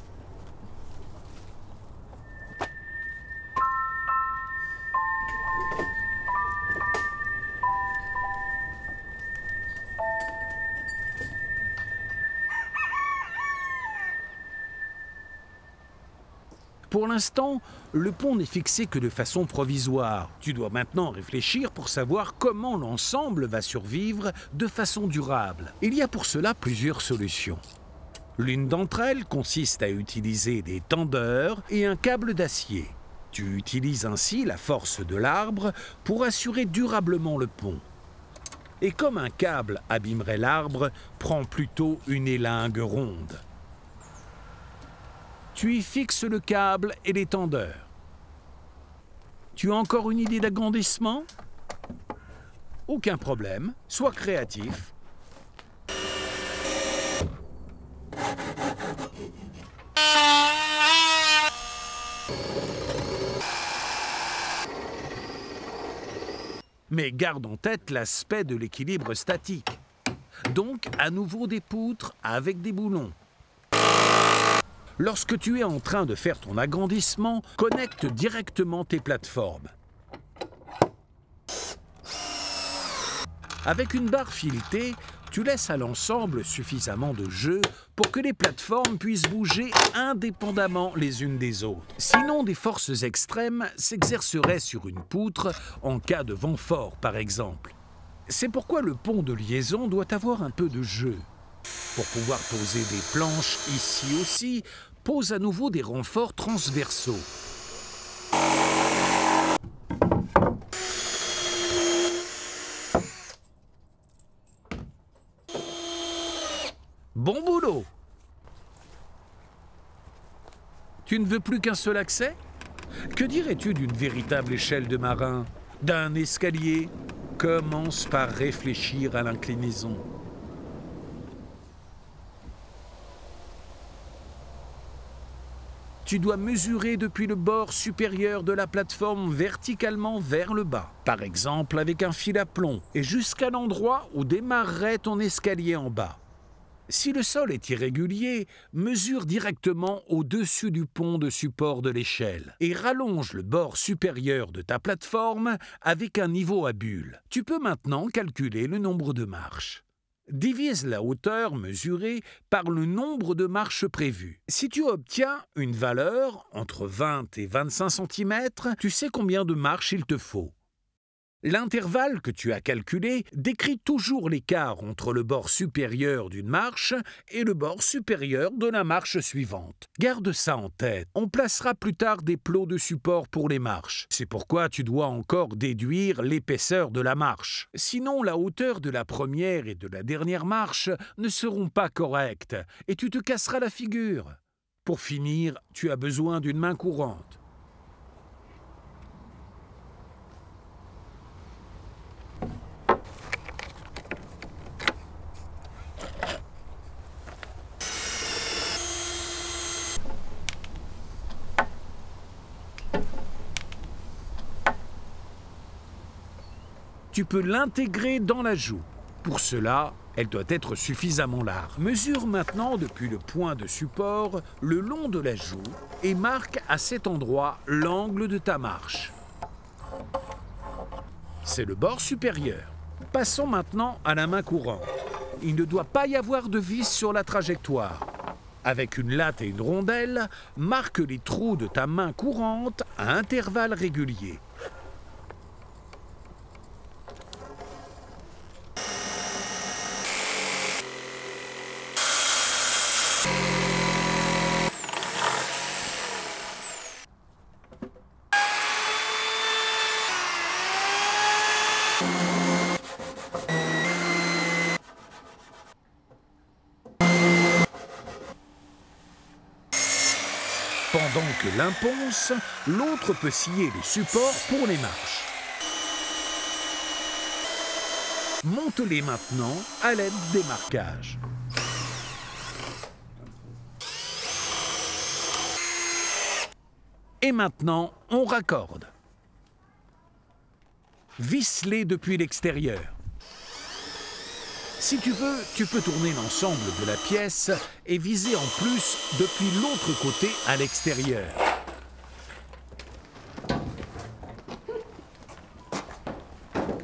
[SPEAKER 1] Pour l'instant, le pont n'est fixé que de façon provisoire. Tu dois maintenant réfléchir pour savoir comment l'ensemble va survivre de façon durable. Il y a pour cela plusieurs solutions. L'une d'entre elles consiste à utiliser des tendeurs et un câble d'acier. Tu utilises ainsi la force de l'arbre pour assurer durablement le pont. Et comme un câble abîmerait l'arbre, prends plutôt une élingue ronde. Tu y fixes le câble et les tendeurs. Tu as encore une idée d'agrandissement? Aucun problème, sois créatif. Mais garde en tête l'aspect de l'équilibre statique. Donc, à nouveau des poutres avec des boulons. Lorsque tu es en train de faire ton agrandissement, connecte directement tes plateformes. Avec une barre filetée, tu laisses à l'ensemble suffisamment de jeu pour que les plateformes puissent bouger indépendamment les unes des autres. Sinon, des forces extrêmes s'exerceraient sur une poutre en cas de vent fort, par exemple. C'est pourquoi le pont de liaison doit avoir un peu de jeu. Pour pouvoir poser des planches ici aussi, pose à nouveau des renforts transversaux. Bon boulot! Tu ne veux plus qu'un seul accès? Que dirais-tu d'une véritable échelle de marin? D'un escalier? Commence par réfléchir à l'inclinaison. Tu dois mesurer depuis le bord supérieur de la plateforme verticalement vers le bas, par exemple avec un fil à plomb, et jusqu'à l'endroit où démarrerait ton escalier en bas. Si le sol est irrégulier, mesure directement au-dessus du pont de support de l'échelle et rallonge le bord supérieur de ta plateforme avec un niveau à bulle. Tu peux maintenant calculer le nombre de marches. Divise la hauteur mesurée par le nombre de marches prévues. Si tu obtiens une valeur entre 20 et 25 cm, tu sais combien de marches il te faut. L'intervalle que tu as calculé décrit toujours l'écart entre le bord supérieur d'une marche et le bord supérieur de la marche suivante. Garde ça en tête. On placera plus tard des plots de support pour les marches. C'est pourquoi tu dois encore déduire l'épaisseur de la marche. Sinon, la hauteur de la première et de la dernière marche ne seront pas correctes et tu te casseras la figure. Pour finir, tu as besoin d'une main courante. Tu peux l'intégrer dans la joue. Pour cela, elle doit être suffisamment large. Mesure maintenant depuis le point de support le long de la joue et marque à cet endroit l'angle de ta marche. C'est le bord supérieur. Passons maintenant à la main courante. Il ne doit pas y avoir de vis sur la trajectoire. Avec une latte et une rondelle, marque les trous de ta main courante à intervalles réguliers. Pendant que l'un ponce, l'autre peut scier les supports pour les marches. Monte-les maintenant à l'aide des marquages. Et maintenant, on raccorde. Visse-les depuis l'extérieur. Si tu veux, tu peux tourner l'ensemble de la pièce et viser en plus depuis l'autre côté à l'extérieur.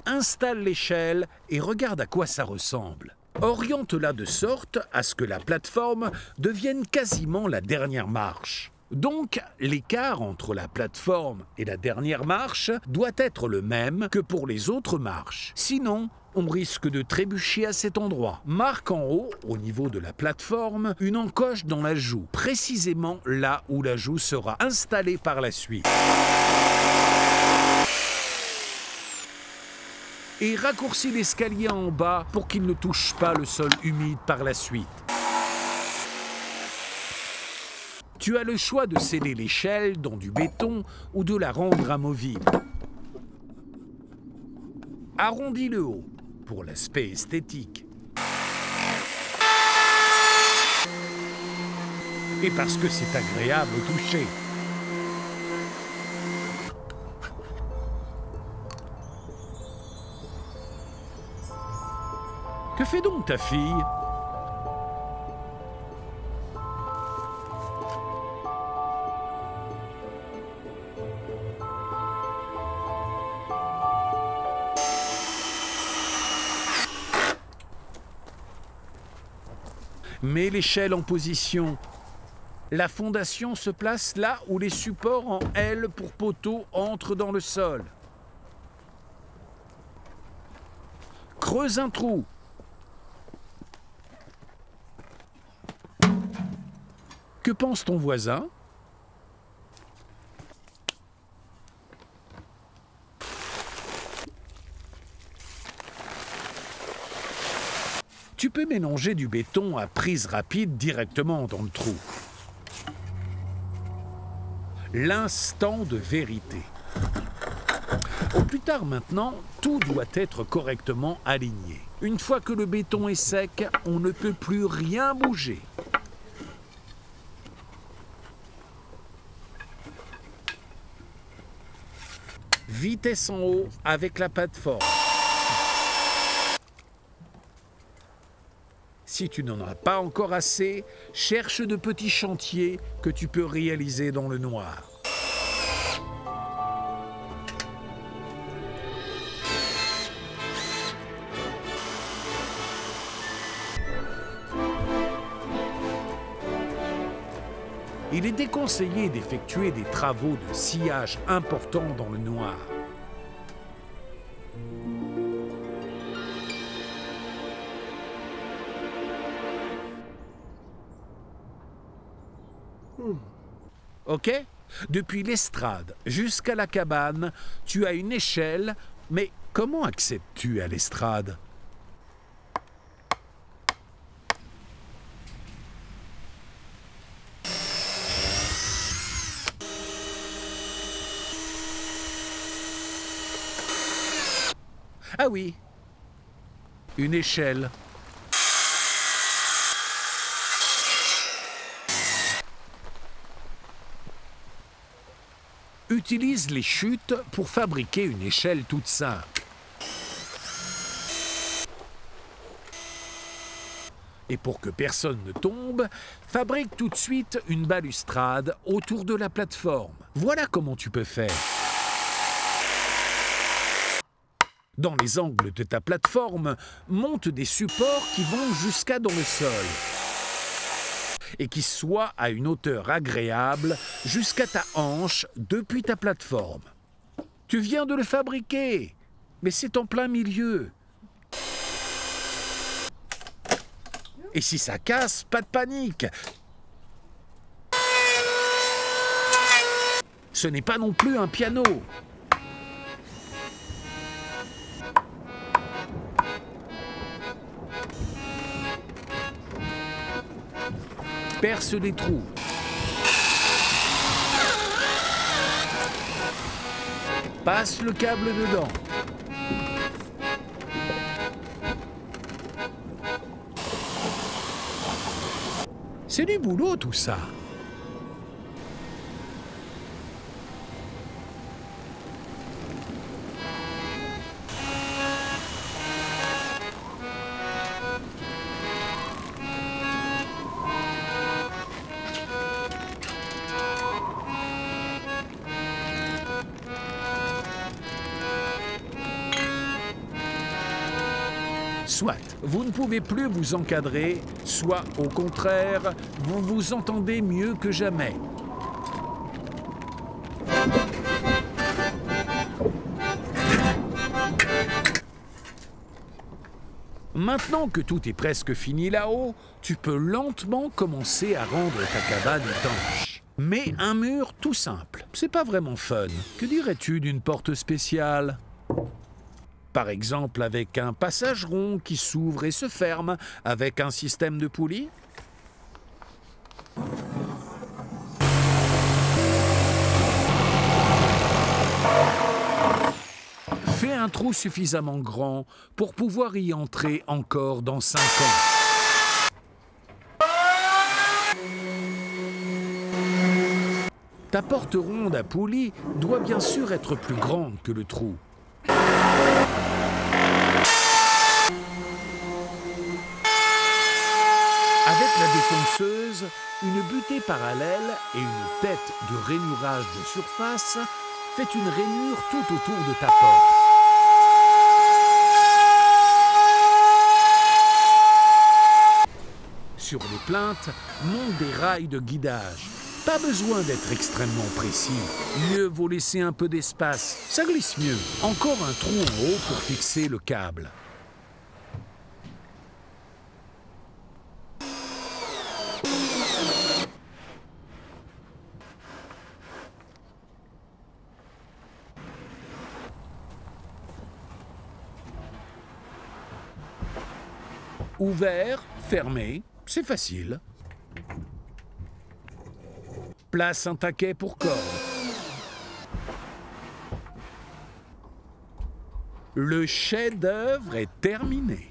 [SPEAKER 1] Installe l'échelle et regarde à quoi ça ressemble. Oriente-la de sorte à ce que la plateforme devienne quasiment la dernière marche. Donc, l'écart entre la plateforme et la dernière marche doit être le même que pour les autres marches. Sinon, on risque de trébucher à cet endroit. Marque en haut, au niveau de la plateforme, une encoche dans la joue, précisément là où la joue sera installée par la suite. Et raccourcis l'escalier en bas pour qu'il ne touche pas le sol humide par la suite. Tu as le choix de sceller l'échelle dans du béton ou de la rendre amovible. Arrondis le haut pour l'aspect esthétique. Et parce que c'est agréable au toucher. Que fait donc ta fille ? Mets l'échelle en position. La fondation se place là où les supports en L pour poteau entrent dans le sol. Creuse un trou. Que pense ton voisin ? Tu peux mélanger du béton à prise rapide directement dans le trou. L'instant de vérité. Au plus tard maintenant, tout doit être correctement aligné. Une fois que le béton est sec, on ne peut plus rien bouger. Vitesse en haut avec la plateforme. Si tu n'en as pas encore assez, cherche de petits chantiers que tu peux réaliser dans le noir. Il est déconseillé d'effectuer des travaux de sciage importants dans le noir. Ok ? Depuis l'estrade jusqu'à la cabane, tu as une échelle, mais comment accèdes-tu à l'estrade ? Ah oui, une échelle. Utilise les chutes pour fabriquer une échelle toute simple. Et pour que personne ne tombe, fabrique tout de suite une balustrade autour de la plateforme. Voilà comment tu peux faire. Dans les angles de ta plateforme, monte des supports qui vont jusqu'à dans le sol et qui soient à une hauteur agréable jusqu'à ta hanche depuis ta plateforme. Tu viens de le fabriquer, mais c'est en plein milieu. Et si ça casse, pas de panique. Ce n'est pas non plus un piano. Perce des trous. Passe le câble dedans. C'est du boulot tout ça. Soit vous ne pouvez plus vous encadrer, soit au contraire, vous vous entendez mieux que jamais. Maintenant que tout est presque fini là-haut, tu peux lentement commencer à rendre ta cabane étanche. Mais un mur tout simple, c'est pas vraiment fun. Que dirais-tu d'une porte spéciale ? Par exemple avec un passage rond qui s'ouvre et se ferme avec un système de poulies. Fais un trou suffisamment grand pour pouvoir y entrer encore dans 5 ans. Ta porte ronde à poulies doit bien sûr être plus grande que le trou. Avec la défonceuse, une butée parallèle et une tête de rainurage de surface fait une rainure tout autour de ta porte. Sur les plaintes, monte des rails de guidage. Pas besoin d'être extrêmement précis. Mieux vaut laisser un peu d'espace, ça glisse mieux. Encore un trou en haut pour fixer le câble. Ouvert, fermé, c'est facile. Place un taquet pour corde. Le chef-d'œuvre est terminé.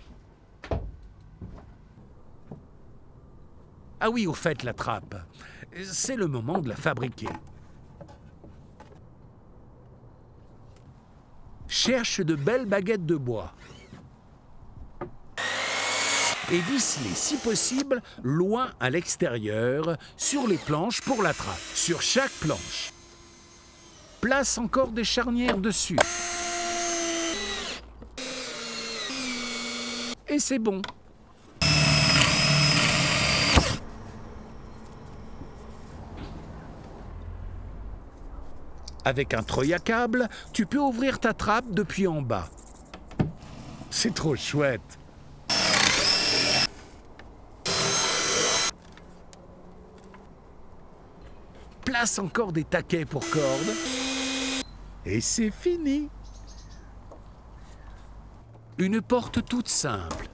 [SPEAKER 1] Ah oui, au fait, la trappe. C'est le moment de la fabriquer. Cherche de belles baguettes de bois. Et visse-les, si possible, loin à l'extérieur, sur les planches pour la trappe. Sur chaque planche. Place encore des charnières dessus. Et c'est bon. Avec un treuil à câble, tu peux ouvrir ta trappe depuis en bas. C'est trop chouette. Place encore des taquets pour cordes. Et c'est fini. Une porte toute simple.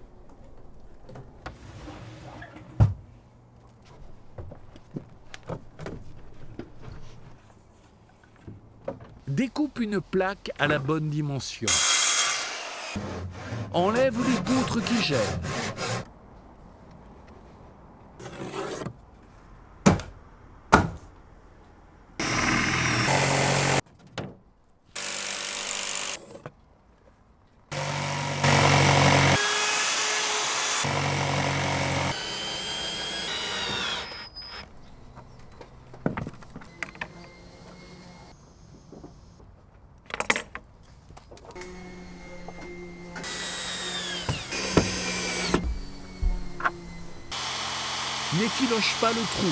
[SPEAKER 1] Découpe une plaque à la bonne dimension. Enlève les poutres qui gênent. N'effiloche pas le trou,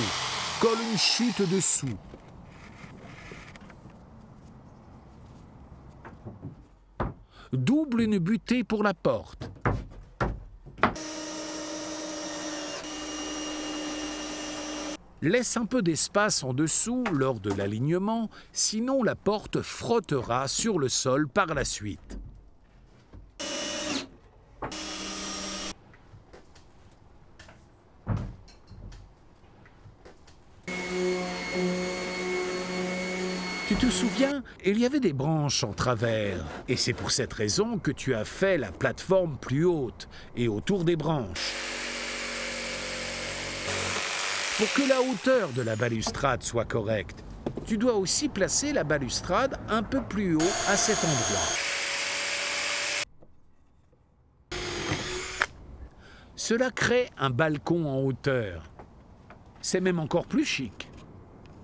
[SPEAKER 1] colle une chute dessous. Double une butée pour la porte. Laisse un peu d'espace en dessous lors de l'alignement, sinon la porte frottera sur le sol par la suite. Tu te souviens, il y avait des branches en travers. Et c'est pour cette raison que tu as fait la plateforme plus haute et autour des branches. Pour que la hauteur de la balustrade soit correcte, tu dois aussi placer la balustrade un peu plus haut à cet endroit. Cela crée un balcon en hauteur. C'est même encore plus chic.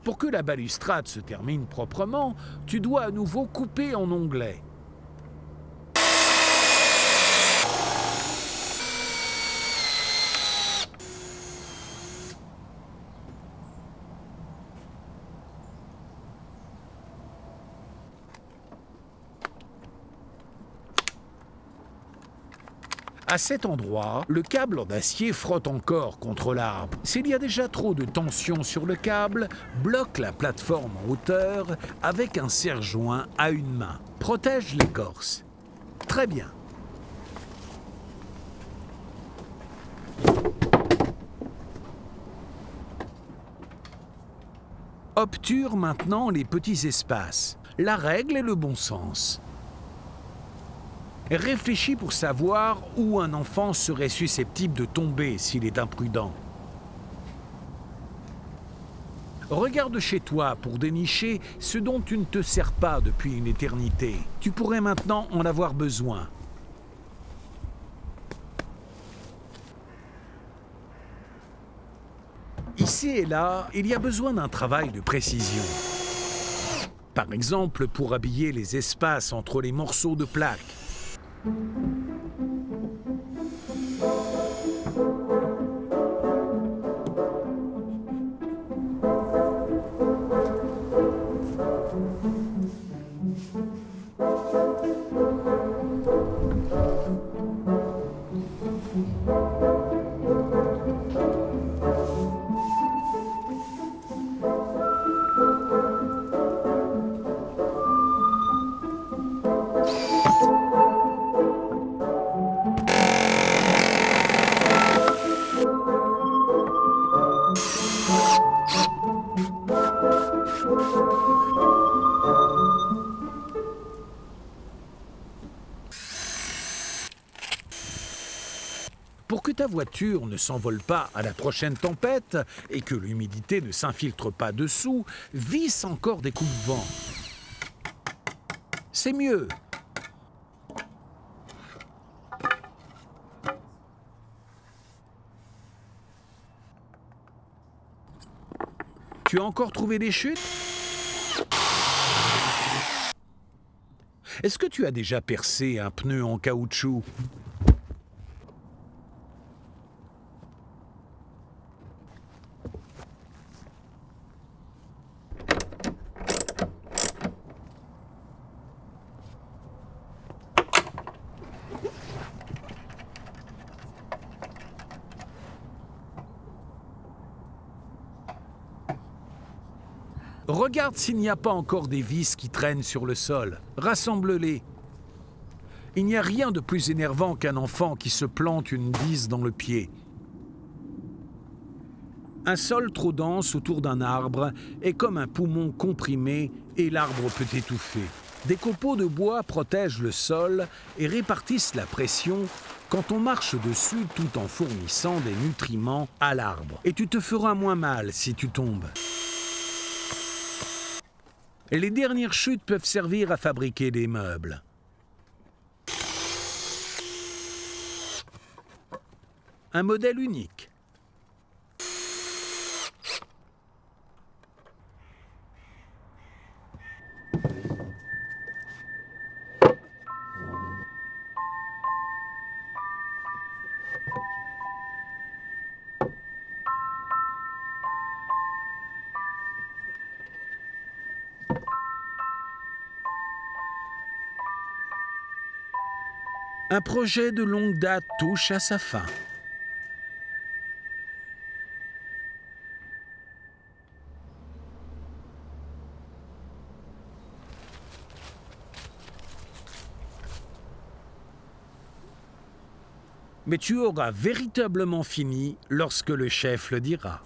[SPEAKER 1] Pour que la balustrade se termine proprement, tu dois à nouveau couper en onglets. À cet endroit, le câble en acier frotte encore contre l'arbre. S'il y a déjà trop de tension sur le câble, bloque la plateforme en hauteur avec un serre-joint à une main. Protège l'écorce. Très bien. Obture maintenant les petits espaces. La règle est le bon sens. Réfléchis pour savoir où un enfant serait susceptible de tomber s'il est imprudent. Regarde chez toi pour dénicher ce dont tu ne te sers pas depuis une éternité. Tu pourrais maintenant en avoir besoin. Ici et là, il y a besoin d'un travail de précision. Par exemple, pour habiller les espaces entre les morceaux de plaques. Pour que ta voiture ne s'envole pas à la prochaine tempête et que l'humidité ne s'infiltre pas dessous, visse encore des coups de vent. C'est mieux. Tu as encore trouvé des chutes? Est-ce que tu as déjà percé un pneu en caoutchouc? Regarde s'il n'y a pas encore des vis qui traînent sur le sol. Rassemble-les. Il n'y a rien de plus énervant qu'un enfant qui se plante une vis dans le pied. Un sol trop dense autour d'un arbre est comme un poumon comprimé et l'arbre peut étouffer. Des copeaux de bois protègent le sol et répartissent la pression quand on marche dessus tout en fournissant des nutriments à l'arbre. Et tu te feras moins mal si tu tombes. Les dernières chutes peuvent servir à fabriquer des meubles. Un modèle unique. Un projet de longue date touche à sa fin. Mais tu auras véritablement fini lorsque le chef le dira.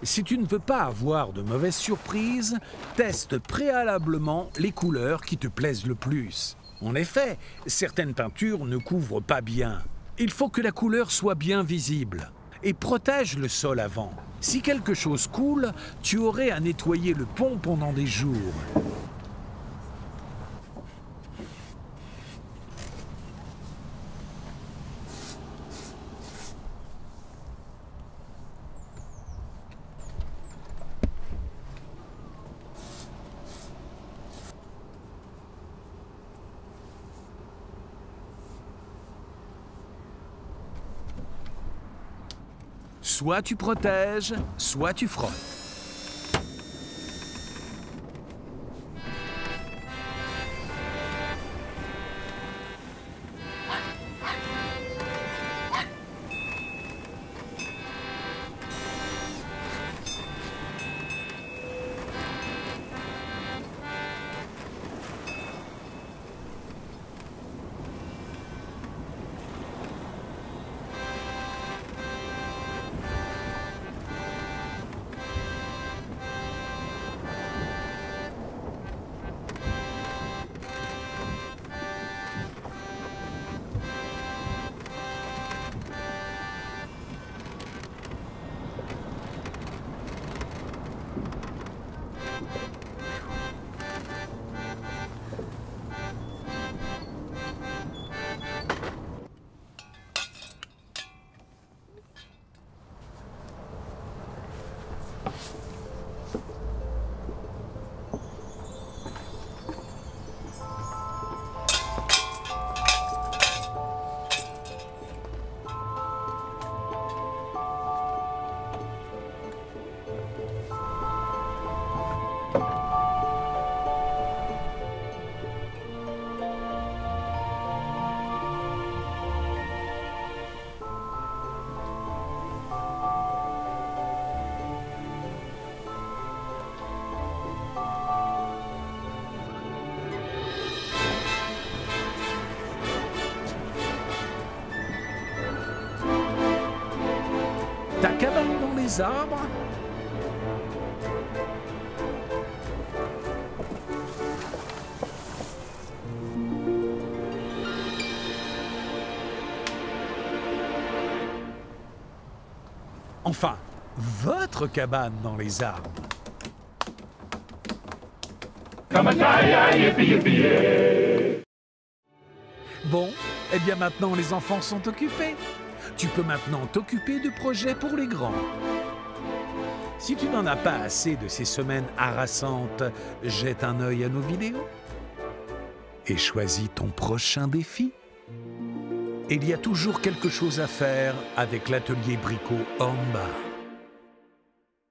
[SPEAKER 1] Si tu ne veux pas avoir de mauvaises surprises, teste préalablement les couleurs qui te plaisent le plus. En effet, certaines peintures ne couvrent pas bien. Il faut que la couleur soit bien visible. Et protège le sol avant. Si quelque chose coule, tu aurais à nettoyer le pont pendant des jours. Soit tu protèges, soit tu frottes. Ta cabane dans les arbres? Enfin, votre cabane dans les arbres. Bon, eh bien maintenant les enfants sont occupés. Tu peux maintenant t'occuper de projets pour les grands. Si tu n'en as pas assez de ces semaines harassantes, jette un œil à nos vidéos et choisis ton prochain défi. Il y a toujours quelque chose à faire avec l'atelier Brico en bas.